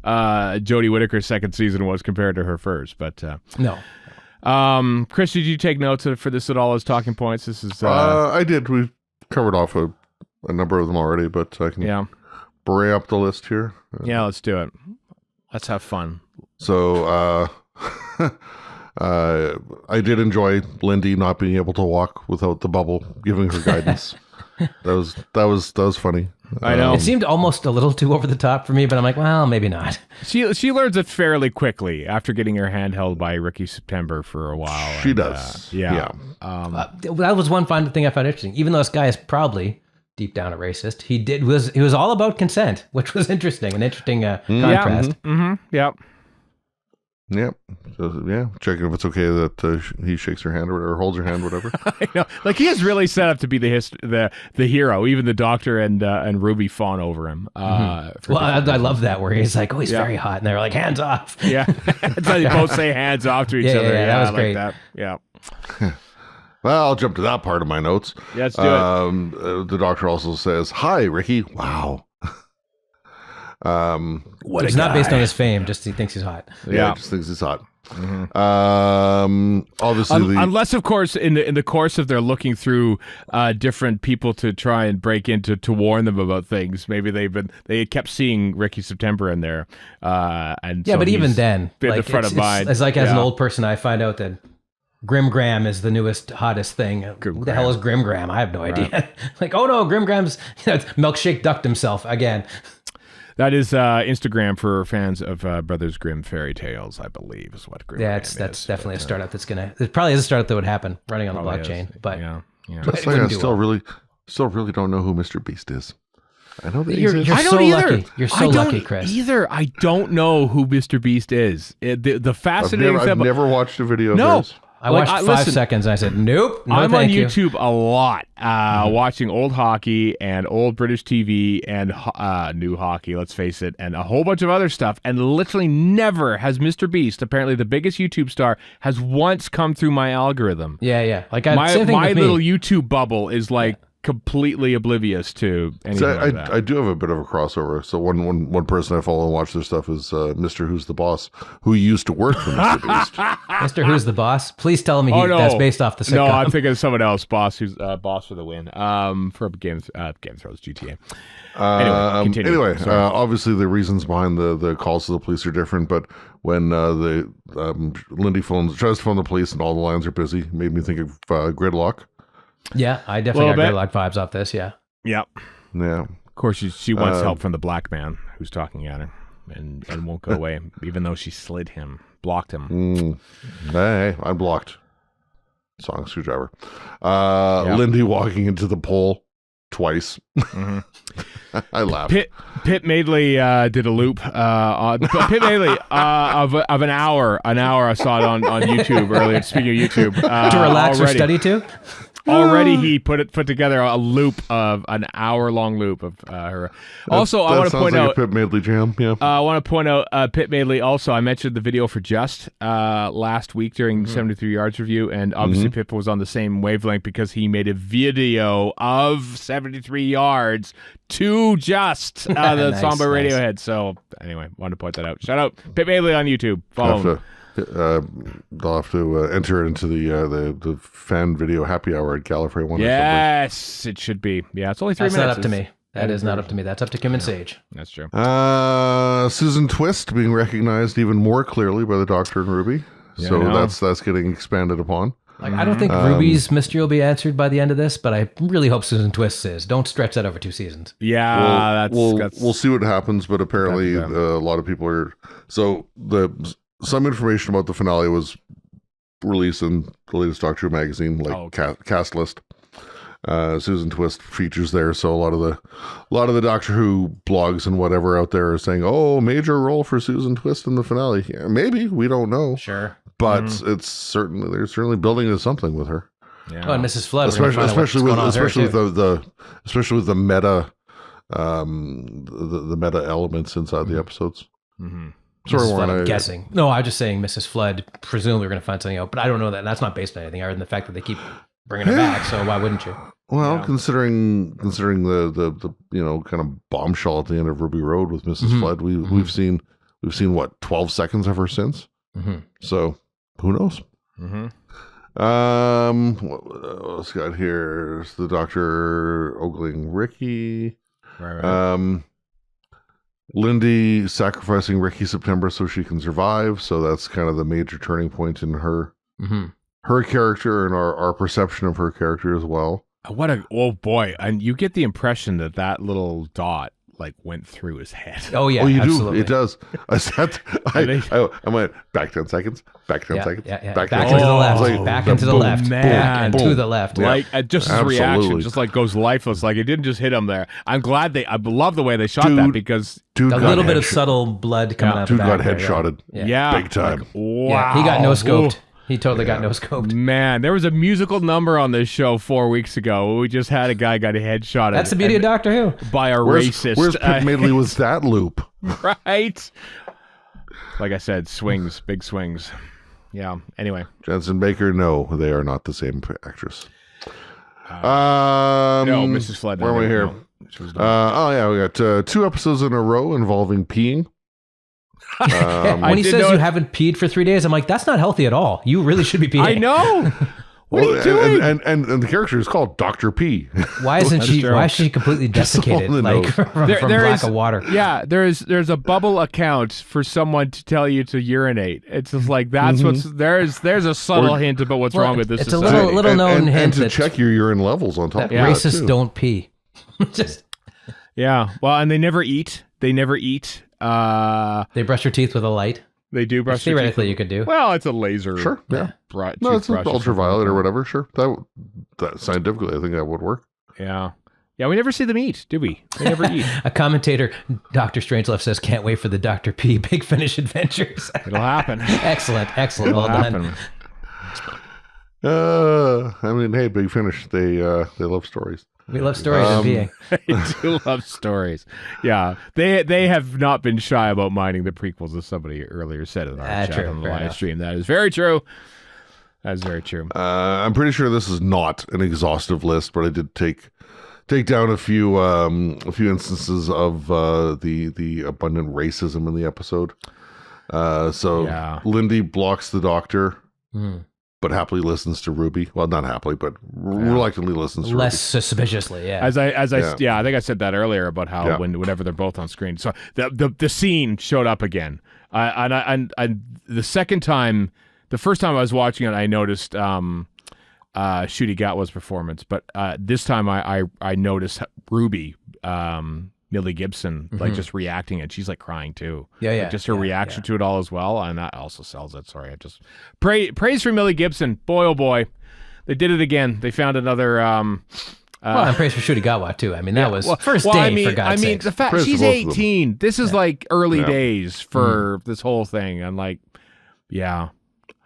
Jodie Whittaker's second season was compared to her first. But No. Chris, did you take notes for this at all as talking points? This is I did. We've covered off a number of them already, but I can bring up the list here. Yeah, let's do it. Let's have fun. So I did enjoy Lindy not being able to walk without the bubble giving her guidance. that was funny. I know. It seemed almost a little too over the top for me, but I'm like, well, maybe not. She learns it fairly quickly after getting her hand held by Ricky September for a while. She does. Yeah. That was one fun thing I found interesting. Even though this guy is probably deep down a racist, he was all about consent, which was interesting. An interesting contrast. Yep. Yep. So, checking if it's okay that he shakes her hand or holds her hand, whatever. I know. Like, he is really set up to be the hero. Even the doctor and Ruby fawn over him. Well, I love that where he's like, oh, he's very hot, and they're like, hands off. Yeah. That's how they both say hands off to each other. Yeah, that was great. Like that. Yeah. Well, I'll jump to that part of my notes. Yeah, let's do it. The doctor also says, "Hi, Ricky." Wow. It's not based on his fame, just he thinks he's hot. Yeah, just thinks he's hot. Obviously, unless, of course, in the course of their looking through different people to try and break into to warn them about things, maybe they kept seeing Ricky September in there, and yeah, so but even then, been like, the front of mind. It's like as an old person, I find out that Grim Graham is the newest, hottest thing. Who the hell is Grim Graham? I have no idea. Like, oh no, Grim Graham's milkshake ducked himself again. That is Instagram for fans of Brothers Grimm fairy tales, I believe, is what Grimm that's definitely a startup that's gonna. It probably is a startup that would happen running on the blockchain. But yeah. Just like I still really don't know who Mr. Beast is. I know that you're I so don't either. lucky. You're so lucky, Chris. Either I don't know who Mr. Beast is. The fascinating I've never watched a video of theirs. I watched 5 seconds and I said, nope, no I'm on thank you. YouTube a lot watching old hockey and old British TV and new hockey, let's face it, and a whole bunch of other stuff. And literally never has Mr. Beast, apparently the biggest YouTube star, has once come through my algorithm. Yeah. Like my with little me. YouTube bubble is like completely oblivious to anything like that. I do have a bit of a crossover. So one person I follow and watch their stuff is Mr. Who's the Boss, who used to work for Mr. Beast. Mr. Who's the Boss? Please tell me that's based off the sitcom. No, I'm thinking of someone else. Boss, who's Boss for the win. For Game of Thrones, GTA. Anyway, obviously the reasons behind the calls to the police are different, but when Lindy tries to phone the police and all the lines are busy, made me think of Gridlock. Yeah, I definitely got Gridlock vibes off this, yeah. Yep. Yeah. Of course, she wants help from the black man who's talking at her and won't go away, even though she slid him, blocked him. Hey, I'm blocked. Song Screwdriver. Lindy walking into the pole twice. I laughed. Pitt Madeley did a loop. Pitt Madeley of an hour. I saw it on YouTube earlier. Speaking of YouTube, to relax already, or study to. Already, he put together a loop of an hour-long loop of her. Also, I want to point out a Pitt Madeley jam. Yeah. I want to point out Pitt Madeley. Also, I mentioned the video for Just last week during 73 Yards review, and obviously Pip was on the same wavelength because he made a video of 73 Yards to Just the Nice, song by nice. Radiohead. So anyway, wanted to point that out. Shout out Pitt Madeley on YouTube. Follow him. They'll have to enter it into the fan video happy hour at Gallifrey One. Yes, it should be. Yeah, it's only 3 That's minutes. not up to me. That is not up to me. That's up to Kim and Sage. That's true. Susan Twist being recognized even more clearly by the Doctor and Ruby. Yeah, So I know. that's getting expanded upon. Like, I don't think Ruby's mystery will be answered by the end of this, but I really hope Susan Twist's is. Don't stretch that over 2 seasons. Yeah, We'll see what happens, but apparently That's a lot of people are. So some information about the finale was released in the latest Doctor Who magazine, like cast list. Susan Twist features there, so a lot of the Doctor Who blogs and whatever out there are saying, "Oh, major role for Susan Twist in the finale." Yeah, maybe, we don't know, Sure. but they're certainly building into something with her, Yeah. Oh, and Mrs. Flood. especially with the meta, the meta elements inside the episodes. Mm-hmm. Sorry, Mrs. Flood, Warren, I'm guessing. No, I'm just saying Mrs. Flood, presumably we're going to find something out, but I don't know that. And that's not based on anything other than the fact that they keep bringing her back. So why wouldn't you? Well, Yeah. considering the kind of bombshell at the end of Ruby Road with missus Flood, we've seen what 12 seconds of her since. So who knows? What else got here? It's the doctor ogling Ricky. Right. Lindy sacrificing Ricky September so she can survive. So that's kind of the major turning point in her character and our perception of her character as well. Oh boy, and you get the impression that little dot like went through his head. Oh yeah, you absolutely. do. It does. I went back 10 seconds, back 10 seconds, back back into the left, Like, back into the left, man. back and to Boom. the left. Like just his reaction, Absolutely. just like goes lifeless. Like it didn't just hit him there. I love the way they shot that Dude. because Dude A got little bit of headshot. subtle blood coming out the Dude back. got there, headshotted. yeah, Big time. Like, wow, Yeah, he got no scoped. He totally got no scoped. Man, there was a musical number on this show 4 weeks ago where we just had a guy got headshotted. That's the beauty of Doctor Who. by a racist. Where's Pip Midley with that loop? Right? Like I said, swings, big swings. Yeah. Anyway. Jensen Baker, no, they are not the same actress. No, Mrs. Flood. Where are we here? No, she was not. Oh yeah, we got 2 episodes in a row involving peeing. When he did says know- you haven't peed for 3 days, I'm like, that's not healthy at all. You really should be peeing. I know. What are you doing? And the character is called Dr. P. Why isn't she? true. Why is she completely desiccated, on the like nose. from There lack is- of water? Yeah, there's a bubble account for someone to tell you to urinate. It's just like that's what's there's a subtle hint about what's Well, wrong with this it's a society. little known and hint to that, check your urine levels on top that of that racists too. don't pee. Just Yeah. Well, and they never eat. They never eat. they brush their teeth with a light. They do brush their teeth. Theoretically, you could do. Well, it's a laser. Sure, yeah. No, it's toothbrush or ultraviolet something or like whatever. Sure, that scientifically, I think that would work. that. Yeah. Yeah, we never see them eat, do we? They never eat. A commentator, Dr. Strangelove, says, "Can't wait for the Dr. P Big Finish adventures." It'll happen. Excellent. It'll Well done. happen. I mean, hey, Big Finish, they love stories. We love stories and peeing. They do love stories. Yeah. They have not been shy about minding the prequels, as somebody earlier said in our chat True, on the fair live enough. stream. That is very true. That is very true. I'm pretty sure this is not an exhaustive list, but I did take down a few instances of the abundant racism in the episode. So Yeah. Lindy blocks the doctor, Mm. but happily listens to Ruby. Well, not happily, but reluctantly listens to Less Ruby. suspiciously, yeah. I think I said that earlier about how Yeah. whenever they're both on screen. So the scene showed up again. And the second time, the first time I was watching it, I noticed Ncuti Gatwa's performance, but this time I noticed Ruby, Millie Gibson, like just reacting it. She's like crying too. Yeah, yeah, Like, just her yeah, reaction to it all as well, and that also sells it. Sorry, I just praise for Millie Gibson. Boy, oh boy, they did it again. They found another. Well, and praise for Ncuti Gatwa too. I mean, that was first day, I mean, for God's sake. the fact Praise she's to both of them. 18. This is like early Yeah. days for this whole thing, and like, yeah.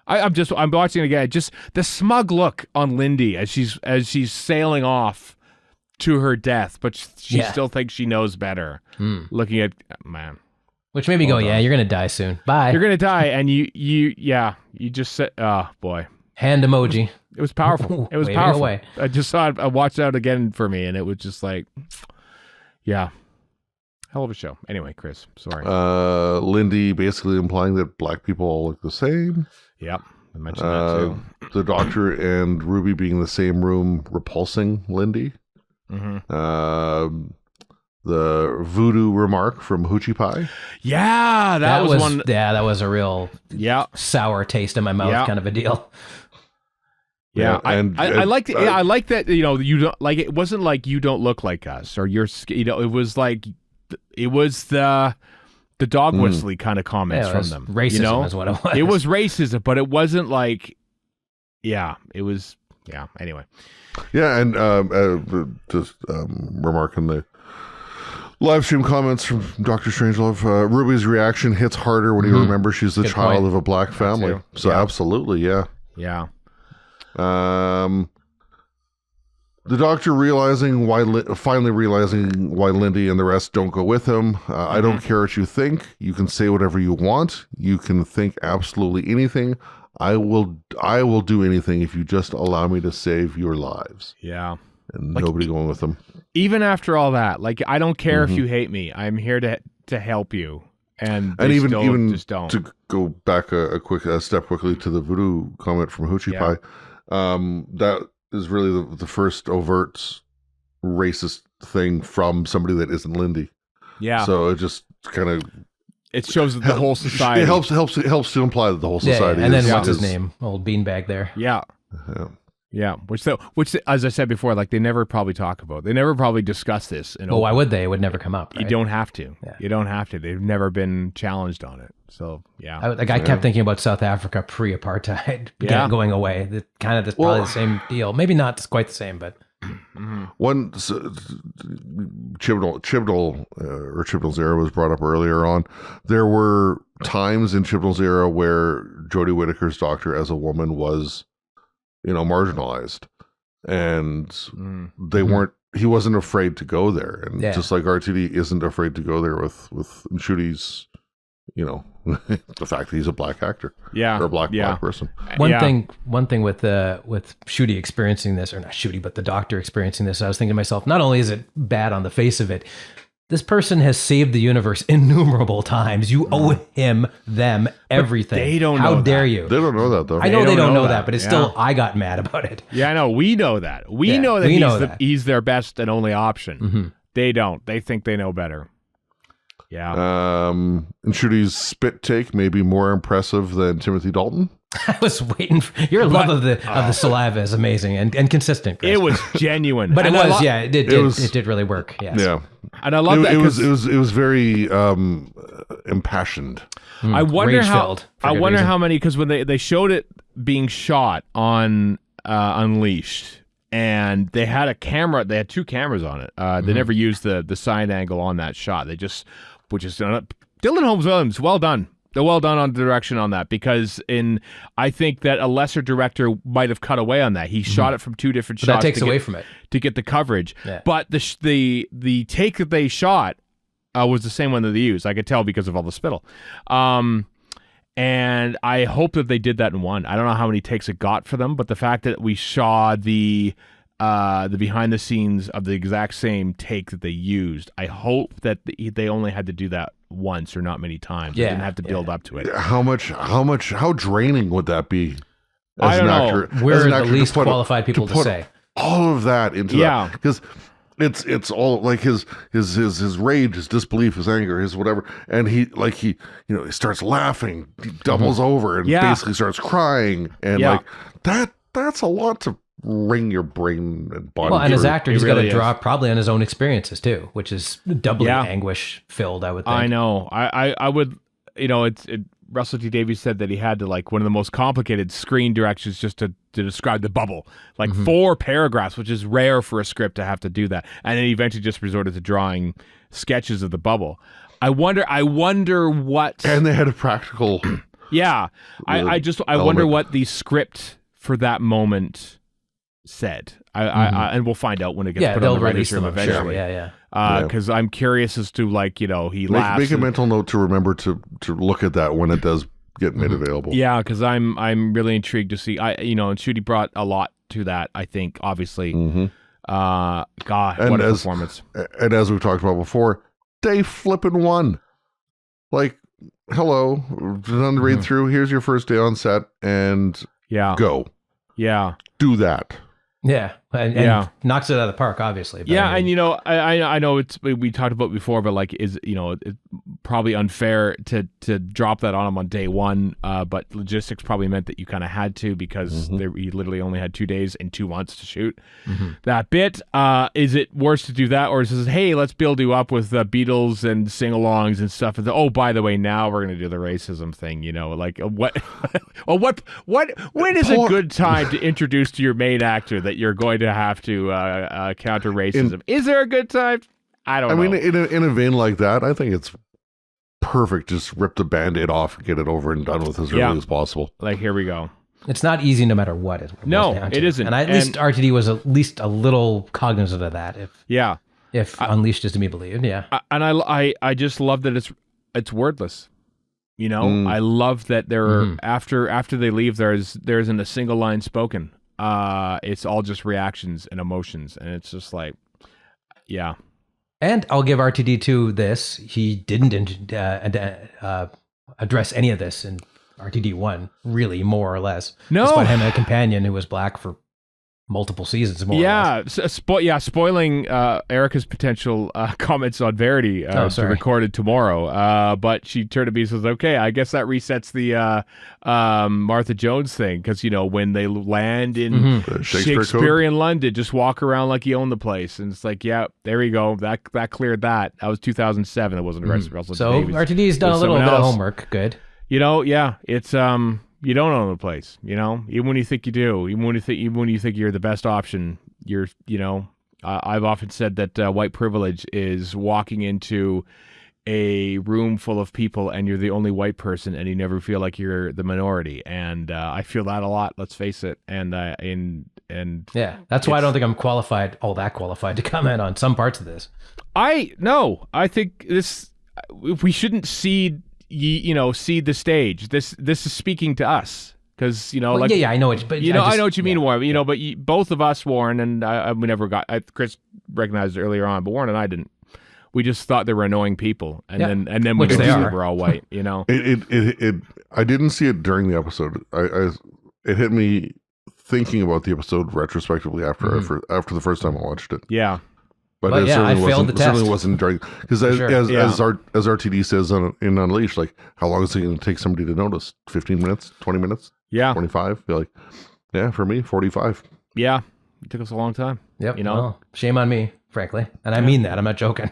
I'm watching it again. Just the smug look on Lindy as she's sailing off to her death, but she Yeah. still thinks she knows better. Looking at man, Which made me go, yeah, you're gonna die soon. Bye. you're gonna die, and you just said, oh boy, Hand emoji. it was powerful. It was Waving powerful. away. I just saw it. I watched it out again for me, and it was just like, yeah, hell of a show. Anyway, Chris, sorry. Lindy basically implying that black people all look the same. Yep, I mentioned that too. The doctor and Ruby being in the same room, repulsing Lindy. The voodoo remark from Hoochie Pie. Yeah, that was one. Yeah, that was a real Yeah, sour taste in my mouth Yeah. kind of a deal. yeah. I like that. I like that. You don't like. It wasn't like you don't look like us, or you're. It was like it was the dog whistly kind of comments Yeah, it from was them. racism is what it was. It was racism, but it wasn't like. Yeah, it was. Yeah. Anyway. Yeah, and just remarking the live stream comments from Dr. Strangelove. Ruby's reaction hits harder when you remember she's the Good child point. of a black family. too. So Yeah. absolutely, yeah. Yeah. The doctor finally realizing why Lindy and the rest don't go with him. I don't care what you think. You can say whatever you want. You can think absolutely anything. I will do anything if you just allow me to save your lives. Yeah. And Like, nobody going with them. Even after all that, like, I don't care if you hate me. I'm here to help you. And even just don't. To go back a step quickly to the voodoo comment from Hoochie Pie, that is really the first overt racist thing from somebody that isn't Lindy. Yeah. So it just kind of it shows that the whole society. It helps to imply that the whole society. And then what's is, his name? Old beanbag there. Yeah. Yeah. Yeah, which as I said before, like they never probably talk about. They never probably discuss this. Well, why would they? It would never come up. Right? You don't have to. Yeah. You don't have to. They've never been challenged on it. So yeah. I kept thinking about South Africa pre-apartheid going away. Probably the same deal. Maybe not quite the same, but one Chibnall's era was brought up earlier on. There were times in Chibnall's era where Jodie Whittaker's doctor as a woman was, marginalized, and they weren't. He wasn't afraid to go there, and just like RTD isn't afraid to go there with Nshuti's, the fact that he's a black actor, or a black person. One thing with Ncuti experiencing this, or not Ncuti, but the doctor experiencing this, I was thinking to myself, not only is it bad on the face of it, this person has saved the universe innumerable times. You owe them everything. They don't know How that. dare you? They don't know that though. I know they don't know that, but it's still, I got mad about it. Yeah, I know. We know that. We know that he's their best and only option. Mm-hmm. They don't. They think they know better. Yeah. Nshuti's spit take may be more impressive than Timothy Dalton. I was waiting for your love of the saliva is amazing and consistent, Chris. It was genuine. But it did really work. Yes. Yeah. And I love that. It was very impassioned. I wonder Rage-filled, how many, because when they showed it being shot on Unleashed, and they had a camera, they had two cameras on it. They never used the side angle on that shot. They just, Dylan Holmes Williams, well done. They're well done on the direction on that, because I think that a lesser director might have cut away on that. He shot it from two different shots. That takes away from it to get the coverage. Yeah. But the take that they shot was the same one that they used. I could tell because of all the spittle. And I hope that they did that in one. I don't know how many takes it got for them, but the fact that we saw the behind the scenes of the exact same take that they used, I hope that they only had to do that once or not many times. They didn't have to build up to it. How draining would that be? I don't know. We're the least qualified people to say all of that into that, because it's all like his rage, his disbelief, his anger, his whatever, and he starts laughing, he doubles over and basically starts crying, and that's a lot to wring your brain and body. Well, and as actor, he's got to draw is. probably on his own experiences too, which is doubly anguish filled, I would think. I know. I would, Russell T Davies said that he had to, like, one of the most complicated screen directions just to describe the bubble, like 4 paragraphs, which is rare for a script to have to do that. And then he eventually just resorted to drawing sketches of the bubble. I wonder what. And they had a practical. Yeah. I wonder what the script for that moment said. And we'll find out when it gets put on the writer's room eventually. Yeah. Because I'm curious as to, like, he laughs. Make a mental note to remember to look at that when it does get made available. Yeah, because I'm really intrigued to see. And Ncuti brought a lot to that, I think, obviously. God, and what a performance. And as we've talked about before, day flipping one. Like, hello, done the read through. Here's your first day on set, and go. Yeah. Do that. Yeah, and knocks it out of the park, obviously. But yeah, and I know we talked about it before, but like, it's probably unfair to drop that on him on day one. But logistics probably meant that you kind of had to, because he literally only had 2 days and 2 months to shoot that bit. Is it worse to do that, or is it, hey, let's build you up with Beatles and sing-alongs and stuff? And oh, by the way, now we're gonna do the racism thing. Like what? When is a good time to introduce to your main actor that you're going to have to counter racism? Is there a good time? I don't know. I mean, in a vein like that, I think it's perfect. Just rip the Band-Aid off and get it over and done with as early as possible. Like, here we go. It's not easy no matter what. No, it isn't. And at least RTD was at least a little cognizant of that. If Unleashed is to be believed, yeah. And I just love that it's wordless. You know, I love that there after they leave, there isn't a single line spoken. It's all just reactions and emotions, and it's just like, yeah. And I'll give RTD2 this. He didn't address any of this in RTD1, really, more or less. No. Despite having a companion who was black for multiple seasons, more or less. Spoiling Erica's potential comments on Verity to record it tomorrow. But she turned to me and says, okay, I guess that resets the Martha Jones thing, because, you know, when they land in Shakespearean London, just walk around like you own the place. And it's like, yeah, there you go. That cleared that. That was 2007. It wasn't Russell So Davies. RTD's done a little bit of homework. Good. You know, yeah, it's you don't own the place, you know, even when you think you do, even when you think you're the best option, you know, I've often said that white privilege is walking into a room full of people and you're the only white person and you never feel like you're the minority. And I feel that a lot, let's face it. And yeah, that's why I don't think I'm all that qualified to comment on some parts of this. I think we shouldn't cede the stage. This is speaking to us, because, you know, I know it, but I know what you mean, Warren. You know, but both of us, Warren and we never got. Chris recognized it earlier on, but Warren and I didn't. We just thought they were annoying people, and then we were all white. You know, I didn't see it during the episode. It hit me thinking about the episode retrospectively after the first time I watched it. Yeah. But it certainly wasn't during, because as RTD says in Unleashed, like, how long is it going to take somebody to notice? 15 minutes, 20 minutes, 25. You're like, yeah, for me, 45. Yeah, it took us a long time. Yep. You know, well, shame on me, frankly, and I mean that. I'm not joking.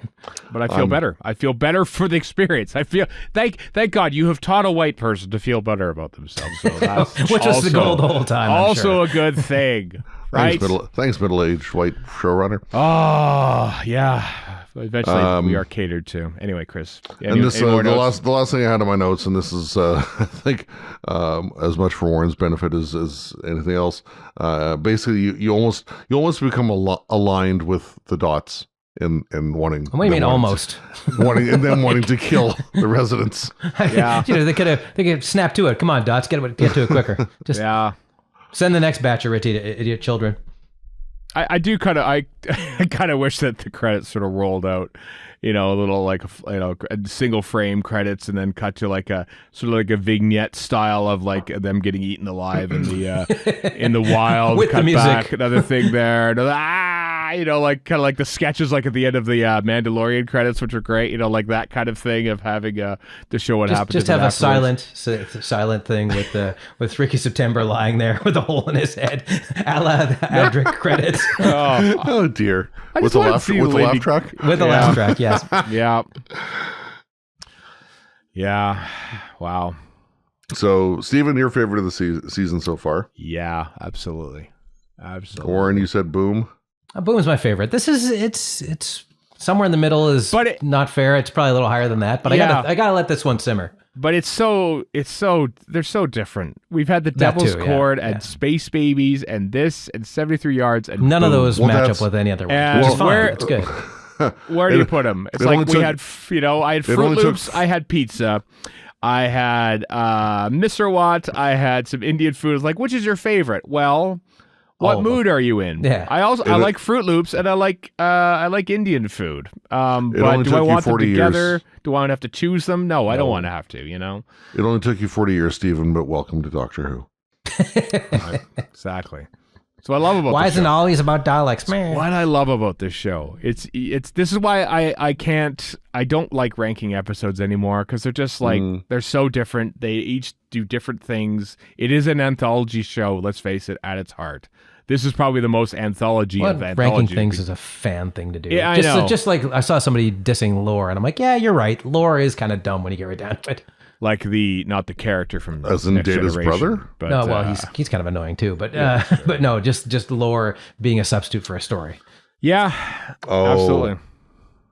But I feel better. I feel better for the experience. I feel thank God you have taught a white person to feel better about themselves. So that's which was the goal the whole time. Also a good thing. Right? Thanks, middle-aged white showrunner. Oh, yeah. Eventually, we are catered to. Anyway, Chris. And this, the last thing I had on my notes, and this is, I think, as much for Warren's benefit as anything else. Basically, you almost become aligned with the dots in wanting. What do you mean almost? wanting to kill the residents. Yeah, they could have snapped to it. Come on, dots, get to it quicker. Just send the next batch of idiot children. I do kind of wish that the credits sort of rolled out, you know, a little like a single frame credits, and then cut to like a sort of like a vignette style of like them getting eaten alive in the wild. With cut the music. Back, another thing there. You know, like kind of like the sketches like at the end of the Mandalorian credits, which are great. You know, like that kind of thing of having to show what happened. Just have a silent thing with Ricky September lying there with a hole in his head, a la the Adric credits. Oh dear! With the laugh track. With the laugh track, yes. Yeah. Yeah. Wow. So, Stephen, your favorite of the season so far? Yeah, absolutely. Warren, you said Boom. Boom's my favorite. This is it's somewhere in the middle. Not fair. It's probably a little higher than that, but I gotta let this one simmer. But they're so different. We've had the Devil's Cord and Space Babies and this and 73 Yards, and none of those match up with any other one. It's good. Where do you put them? It's like we had, I had Fruit Loops, I had pizza, I had Mr. Watt, I had some Indian food. It's like, which is your favorite? Well, what mood are you in? Yeah. I like Fruit Loops, and I like Indian food. But do I want them together? Years. Do I have to choose them? No, I don't want to have to. You know. It only took you 40 years, Stephen. But welcome to Doctor Who. Right, exactly. So I love about why isn't always about dialects, man? What I love about this show, this is why I don't like ranking episodes anymore, because they're just like they're so different. They each do different things. It is an anthology show. Let's face it, at its heart. This is probably the most anthology of anthology. Ranking things is a fan thing to do. Yeah, I know. Just like I saw somebody dissing Lore, and I'm like, yeah, you're right. Lore is kind of dumb when you get right down to it. Like not the character from as in Data's brother. But, no, well, he's kind of annoying too. But but no, just Lore being a substitute for a story. Yeah, absolutely.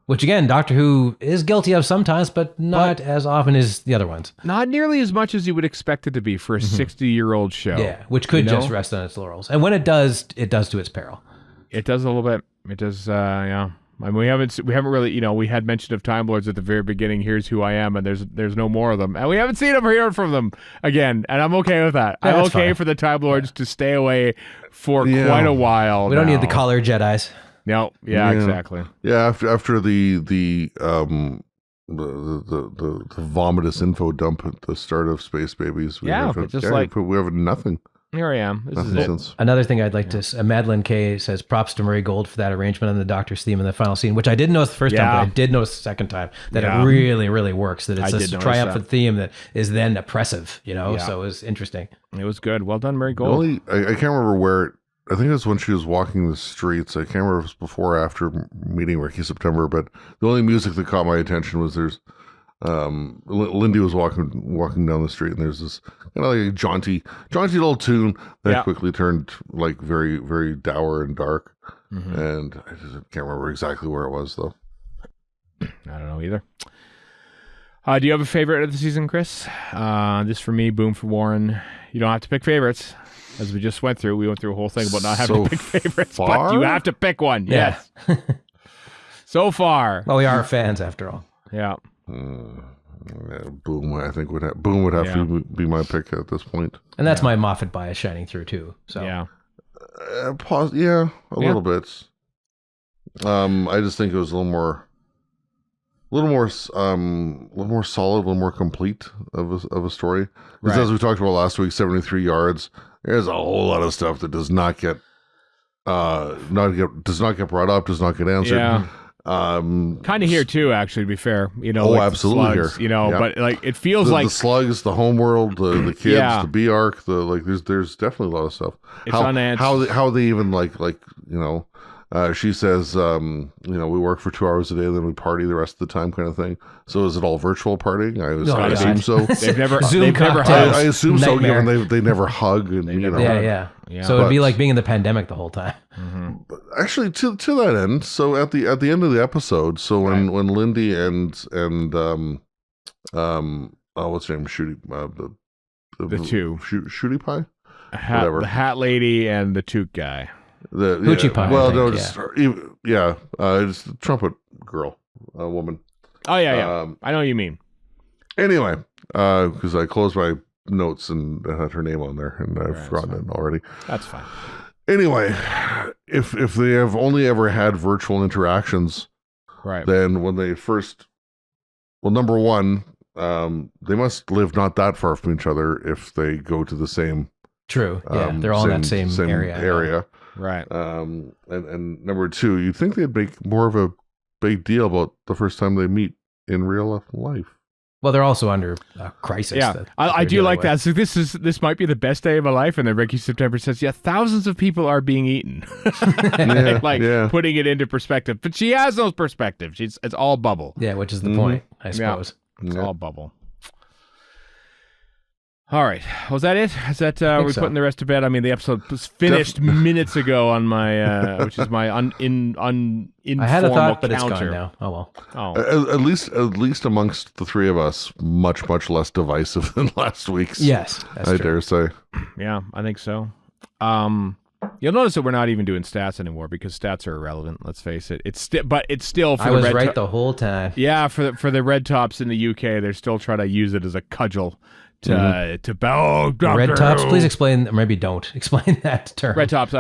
Which again, Doctor Who is guilty of sometimes, but not as often as the other ones. Not nearly as much as you would expect it to be for a 60-year-old show. Yeah, which could just rest on its laurels. And when it does to its peril. It does a little bit. It does, yeah. I mean, we haven't really, we had mention of Time Lords at the very beginning. Here's who I am, and there's no more of them, and we haven't seen them or heard from them again, and I'm okay with that. Yeah, I'm that's okay fine. for the Time Lords to stay away for quite a while. We don't now. need the collar Jedis. No, exactly. Yeah, after the vomitous info dump at the start of Space Babies, we have nothing. Here I am. This is Nothing it. since. Another thing I'd like to Madeline K says props to Murray Gold for that arrangement on the Doctor's theme in the final scene, which I didn't notice the first time, but I did notice the second time that it really, really works. That it's this triumphant theme that is then oppressive, so it was interesting. It was good. Well done, Murray Gold. I can't remember where. I think it was when she was walking the streets. I can't remember if it was before or after meeting Ricky September, but the only music that caught my attention was there's Lindy was walking down the street, and there's this kind of like a jaunty little tune that quickly turned like very, very dour and dark. And I just can't remember exactly where it was though. I don't know either. Do you have a favorite of the season, Chris? This for me, boom for Warren. You don't have to pick favorites. As we just went through a whole thing about not having to pick favorites, but you have to pick one. Yeah. Yes. So far. Well, we are fans after all. Yeah. Boom, I think would have to be my pick at this point. And that's my Moffat bias shining through too. So yeah, a little bit. I just think it was a little more solid, a little more complete of a story. Because as we talked about last week, 73 yards. There's a whole lot of stuff that does not get brought up, does not get answered. Yeah. Kind of here too, actually, to be fair. Like absolutely slugs, here. but like it feels like the slugs, the homeworld, the kids, the B arc, there's definitely a lot of stuff. It's unanswered. How they even she says, we work for 2 hours a day, then we party the rest of the time, kind of thing. So is it all virtual partying? I assume so. They've never cocktails. I assume Nightmare. so, given they never hug, and Yeah. So it'd be like being in the pandemic the whole time. But actually, to that end, so at the end of the episode, so when Lindy and what's her name, Shooty, the two Shooty Pie, the hat lady and the toque guy. Hoochie Pie. Well, no, just it's the trumpet girl, woman. Oh yeah. I know what you mean. Anyway, because I closed my notes and had her name on there, and I've forgotten it already. That's fine. Anyway, if they have only ever had virtual interactions, then when they first, number one, they must live not that far from each other if they go to the same. True. Yeah, they're all in that same area. Right. And number two, you'd think they'd make more of a big deal about the first time they meet in real life. Well, they're also under a crisis. Yeah, I do like that. So this might be the best day of my life, and then Ricky September says, "Yeah, thousands of people are being eaten." Putting it into perspective, but she has no perspective. It's all bubble. Yeah, which is the point, I suppose. It's all bubble. All right, was that it? Is that we're putting the rest to bed? I mean, the episode was finished minutes ago on my, which is my informal I had a thought, but counter. it's gone now. Oh well. Oh, at least amongst the three of us, much less divisive than last week's. Yes, that's I true. dare say. Yeah, I think so. You'll notice that we're not even doing stats anymore because stats are irrelevant. Let's face it. It's still. For I was right the whole time. Yeah, for the red tops in the UK, they're still trying to use it as a cudgel. To bow. Red tops, please explain, or maybe don't explain that term. Red tops,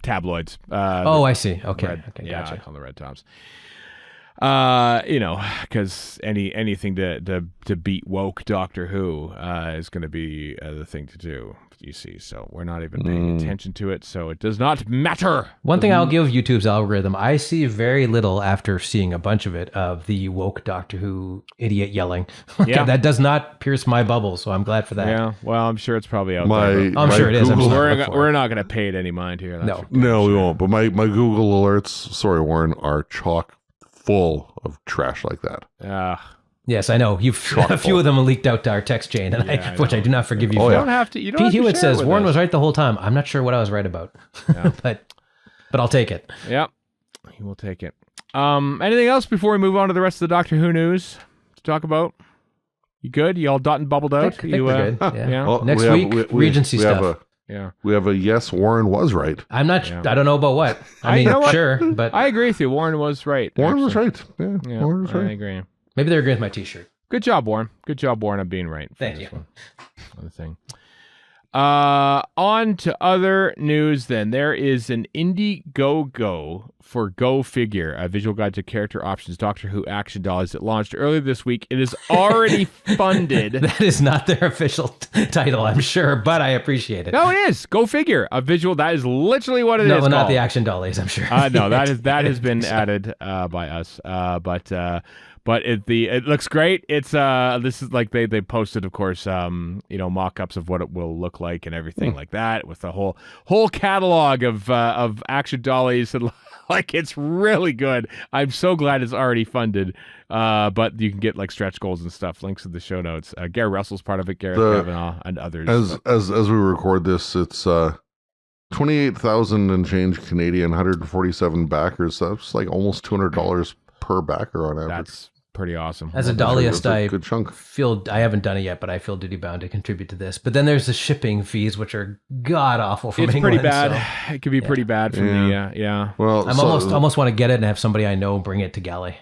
tabloids. I see. Okay, red, okay, yeah, gotcha. I call them red tops. Because anything to beat woke Doctor Who is going to be the thing to do. You see, so we're not even paying attention to it, so it does not matter. One thing I'll give YouTube's algorithm, I see very little after seeing a bunch of it of the woke Doctor Who idiot yelling. Yeah. That does not pierce my bubble, so I'm glad for that. Yeah, well, I'm sure it's probably out there. I'm sure it is. We're not going to pay it any mind here. No, we won't. But my Google alerts, sorry, Warren, are chock full of trash like that. Yes, I know. A few of them leaked out to our text chain, and which I do not forgive you for. You don't have to. Pete Hewitt says Warren was right the whole time. I'm not sure what I was right about, but I'll take it. Yep, he will take it. Anything else before we move on to the rest of the Doctor Who news to talk about? You good? You all dot and bubbled out? I think we're good. Yeah. Yeah. Well, next week, Regency stuff. Yeah. We have a yes, Warren was right. I'm not. Yeah. I don't know about what. I mean, you know what? sure, but I agree with you. Warren was right. Warren was actually. right. Yeah, Yeah, Warren was I right. agree. maybe they're agreeing with my T-shirt. Good job, Warren. Good job, Warren, on being right. for Thank this you. one. Other thing. On to other news then. There is an Indiegogo for Go Figure, a visual guide to character options Doctor Who action dolls that launched earlier this week. It is already funded. That is not their official title, I'm sure, but I appreciate it. No, it is. Go Figure. A visual. That is literally what it is. No, not called. the action dollies, I'm sure. No, that has been added by us. But it looks great. It's this is like they posted, of course, mock-ups of what it will look like and everything like that, with the whole catalog of action dollies, and like it's really good. I'm so glad it's already funded. But you can get like stretch goals and stuff. Links in the show notes. Gary Russell's part of it, Gareth Kavanaugh, and others. As we record this, it's 28,000 and change Canadian, 147 backers. That's like almost $200 per backer on average. That's pretty awesome. As a dollyist, I good chunk. I haven't done it yet, but I feel duty bound to contribute to this. But then there's the shipping fees, which are god awful from It's England. pretty bad. So It can be pretty bad from the Well, I'm almost want to get it and have somebody I know bring it to Galley.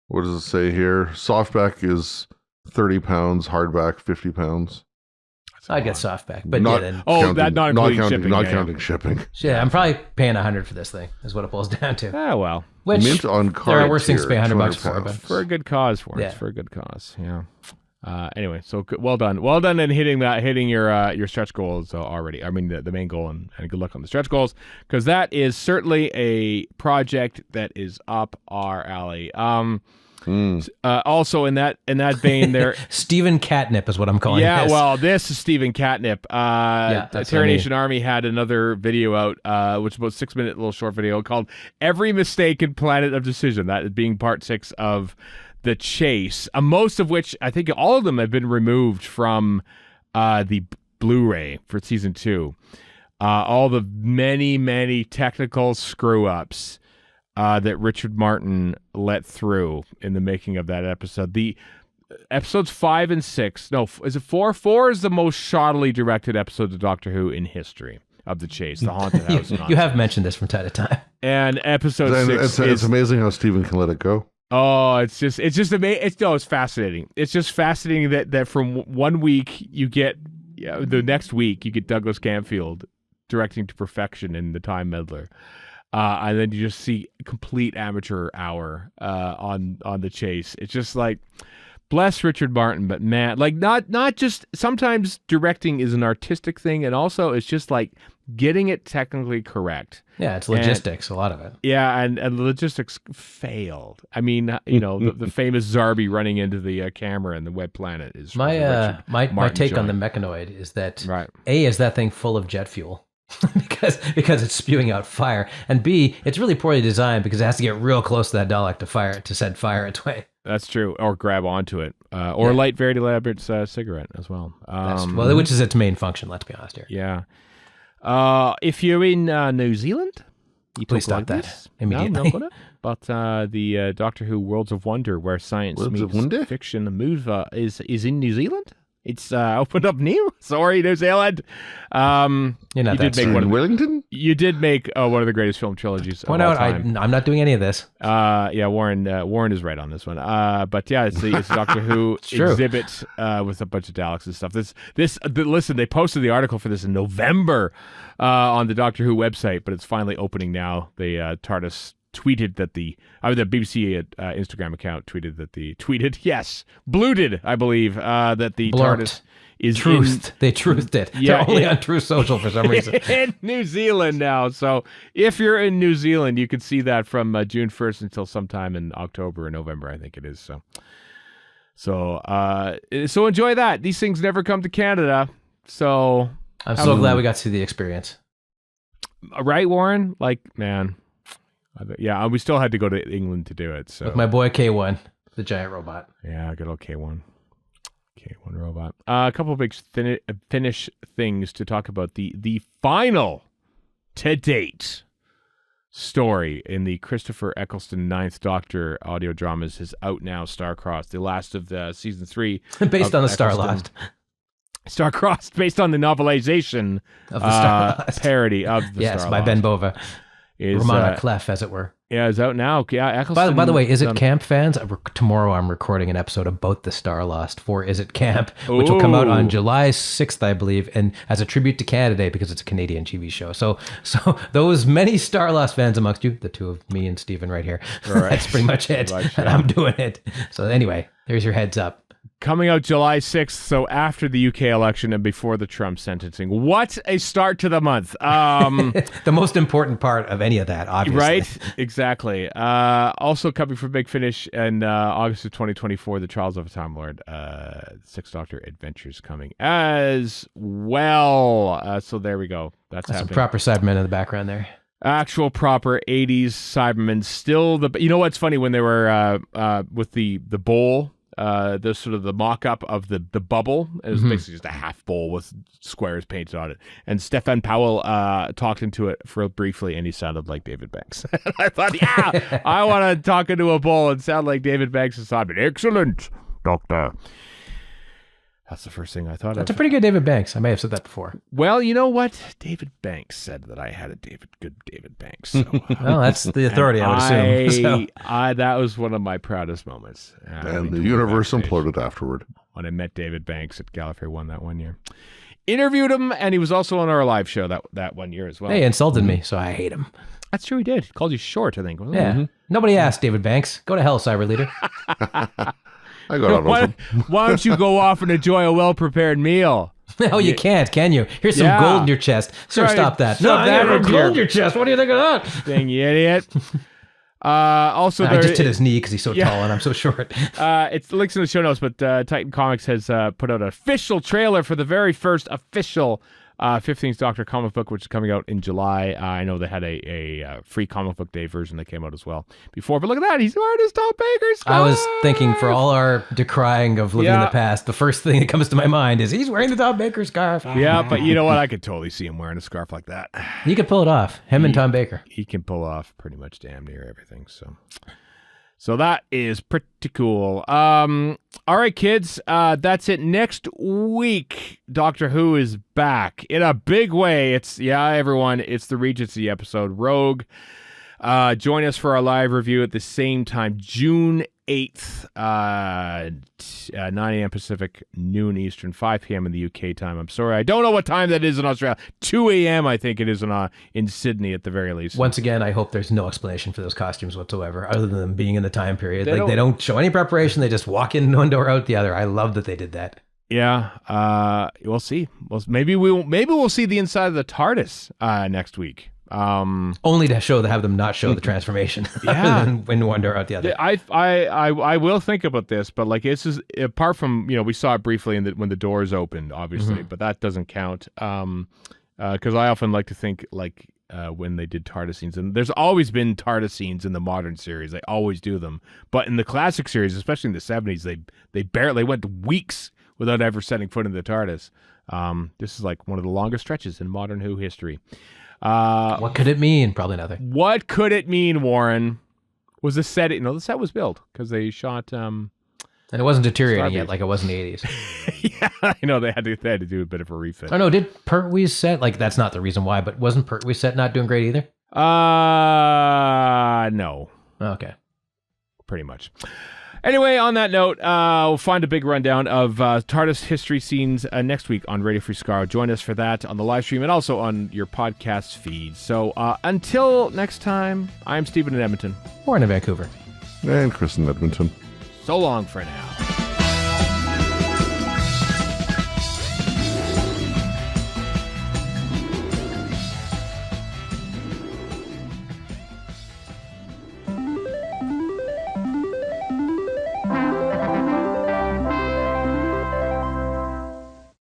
What does it say here? Softback is 30 pounds, hardback 50 pounds. I'd get softback, but Not- yeah, then Not including shipping. Not yeah, counting shipping. yeah, I'm probably paying $100 for this thing. Is what it boils down to. Ah, well, Which Mint on there card. are worse things to pay tier, $100 for, 200 but for a good cause, for Yeah. it's for a good cause. Yeah. Anyway, so well done in hitting your stretch goals already. I mean the main goal, and good luck on the stretch goals, because that is certainly a project that is up our alley. Also in that vein, there. Stephen Catnip is what I'm calling Yeah, this. well, this is Stephen Catnip. that's the what Terra I mean. Nation Army had another video out, which is about a 6-minute little short video called "Every Mistake in Planet of Decision." That being part 6 of The Chase. Most of which, I think, all of them have been removed from the Blu-ray for season 2. All the many technical screw ups that Richard Martin let through in the making of that episode. The episodes 5 and 6. No, is it 4? 4 is the most shoddily directed episode of Doctor Who in history of The Chase, the haunted house. you have mentioned this from time to time. And episode 6 It's amazing how Stephen can let it go. Oh, it's just amazing. It's fascinating. It's just fascinating that from one week you get the next week you get Douglas Camfield directing to perfection in The Time Meddler. And then you just see complete amateur hour on The Chase. It's just like, bless Richard Martin, but man, like not just, sometimes directing is an artistic thing, and also it's just like getting it technically correct. Yeah, it's logistics, a lot of it. Yeah, and the logistics failed. I mean, the famous Zarbi running into the camera in the Web Planet is My Martin take on joint. the mechanoid is that Right. A, is that thing full of jet fuel because it's spewing out fire, and B, it's really poorly designed because it has to get real close to that Dalek to set fire its way. That's true, or grab onto it, or light very elaborate cigarette as well. Which is its main function. Let's be honest here. Yeah. If you're in New Zealand, you Please talk stop like that this. immediately. No, I'm not gonna. But the Doctor Who Worlds of Wonder, where science Worlds of meets Wonder? fiction, move is in New Zealand. It's opened up new. Sorry, New Zealand. You're not you that did make one of the, Wellington? You did make one of the greatest film trilogies Point of all out, time. I'm not doing any of this. Yeah, Warren is right on this one. But yeah, it's Doctor Who true. exhibit with a bunch of Daleks and stuff. Listen, they posted the article for this in November on the Doctor Who website, but it's finally opening now. The TARDIS tweeted that the BBC Instagram account blooted, I believe, that the Blurped. TARDIS is They truthed it. Yeah, They're only on True Social for some reason. in New Zealand now. So if you're in New Zealand, you can see that from June 1st until sometime in October or November, I think it is. So enjoy that. These things never come to Canada. So I'm so glad we got to see the experience. right, Warren? Like, man. Yeah, we still had to go to England to do it. So With my boy K1, the giant robot. yeah, good old K1 robot. A couple of big Finnish things to talk about. The final to date story in the Christopher Eccleston Ninth Doctor audio dramas is out now. Starcrossed, the last of the season 3, Based on the Eccleston. Starlost. Star-Crossed, based on the novelization Of the Star Lost. parody of the Yes, Star by Lost. Ben Bova. Is, Romana Clef, as it were. Yeah, is out now. Yeah, Eccleston, By the way, Is It Camp fans? Tomorrow I'm recording an episode about the Star Lost for Is It Camp, which will come out on July 6th, I believe, and as a tribute to Canada Day because it's a Canadian TV show. So those many Star Lost fans amongst you, the two of me and Stephen right here, that's pretty much it. And I'm doing it. So anyway, there's your heads up. Coming out July 6th, so after the UK election and before the Trump sentencing. What a start to the month. The most important part of any of that, obviously. Right? Exactly. Also coming from Big Finish in August of 2024, The Trials of a Time Lord, Sixth Doctor Adventures coming as well. So there we go. That's some happening. proper Cybermen in the background there. Actual proper 80s Cybermen. Still the... You know what's funny? When they were with the bowl... the sort of the mock-up of the bubble. It was basically just a half bowl with squares painted on it. And Stefan Powell talked into it for briefly, and he sounded like David Banks. I thought, yeah, I want to talk into a bowl and sound like David Banks and Simon. Excellent, Doctor. That's the first thing I thought That's of. a pretty good David Banks. I may have said that before. Well, you know what? David Banks said that I had a good David Banks. So. Well, that's the authority, I would assume. So. That was one of my proudest moments. And the universe imploded afterward. When I met David Banks at Gallifrey One that one year. Interviewed him, and he was also on our live show that one year as well. Hey, he insulted me, so I hate him. That's true, he did. He called you short, I think. Wasn't Yeah. He? Nobody asked David Banks. Go to hell, Cyber Leader. I got out of them. Why don't you go off and enjoy a well-prepared meal? No, you can't, can you? Here's some gold in your chest. Sir, Sorry, stop that. stop that No, in gold in your chest. What do you think of that? Dang, you idiot. Also, I just hit his knee because he's so Yeah. tall and I'm so short. It's links in the show notes, but Titan Comics has put out an official trailer for the very first official 15th Doctor comic book, which is coming out in July. I know they had a free comic book day version that came out as well before, but look at that. He's wearing his Tom Baker scarf. I was thinking, for all our decrying of living in the past, the first thing that comes to my mind is he's wearing the Tom Baker scarf. Yeah, but you know what? I could totally see him wearing a scarf like that. You could pull it off. Him and Tom Baker. He can pull off pretty much damn near everything. So that is pretty cool. All right, kids, that's it. Next week, Doctor Who is back in a big way. Everyone, it's the Regency episode, Rogue. Join us for our live review at the same time, June 8th, 9 a.m. Pacific, noon Eastern, 5 p.m. in the UK time. I'm sorry, I don't know what time that is in Australia. 2 a.m. I think it is in Sydney at the very least. Once again, I hope there's no explanation for those costumes whatsoever, other than them being in the time period. They don't show any preparation. They just walk in one door, out the other. I love that they did that. Yeah, we'll see. Maybe we'll see the inside of the TARDIS next week. Only to have them not show the transformation, other than in one door out the other. I will think about this, but like this is apart from we saw it briefly when the doors opened, obviously, but that doesn't count. Because I often like to think like when they did TARDIS scenes, and there's always been TARDIS scenes in the modern series. They always do them, but in the classic series, especially in the 70s, they barely went weeks without ever setting foot in the TARDIS. This is like one of the longest stretches in modern Who history. What could it mean? Probably nothing. What could it mean, Warren? Was the set? The set was built because they shot. And it wasn't deteriorating yet, like it was in the 80s. Yeah, I know they had to do a bit of a refit. Oh no, did Pertwee's set, like that's not the reason why, but wasn't Pertwee's set not doing great either? No. Okay. Pretty much. Anyway, on that note, we'll find a big rundown of TARDIS history scenes next week on Radio Free Skaro. Join us for that on the live stream and also on your podcast feed. So until next time, I'm Stephen in Edmonton. Warren in Vancouver. And Chris in Edmonton. So long for now.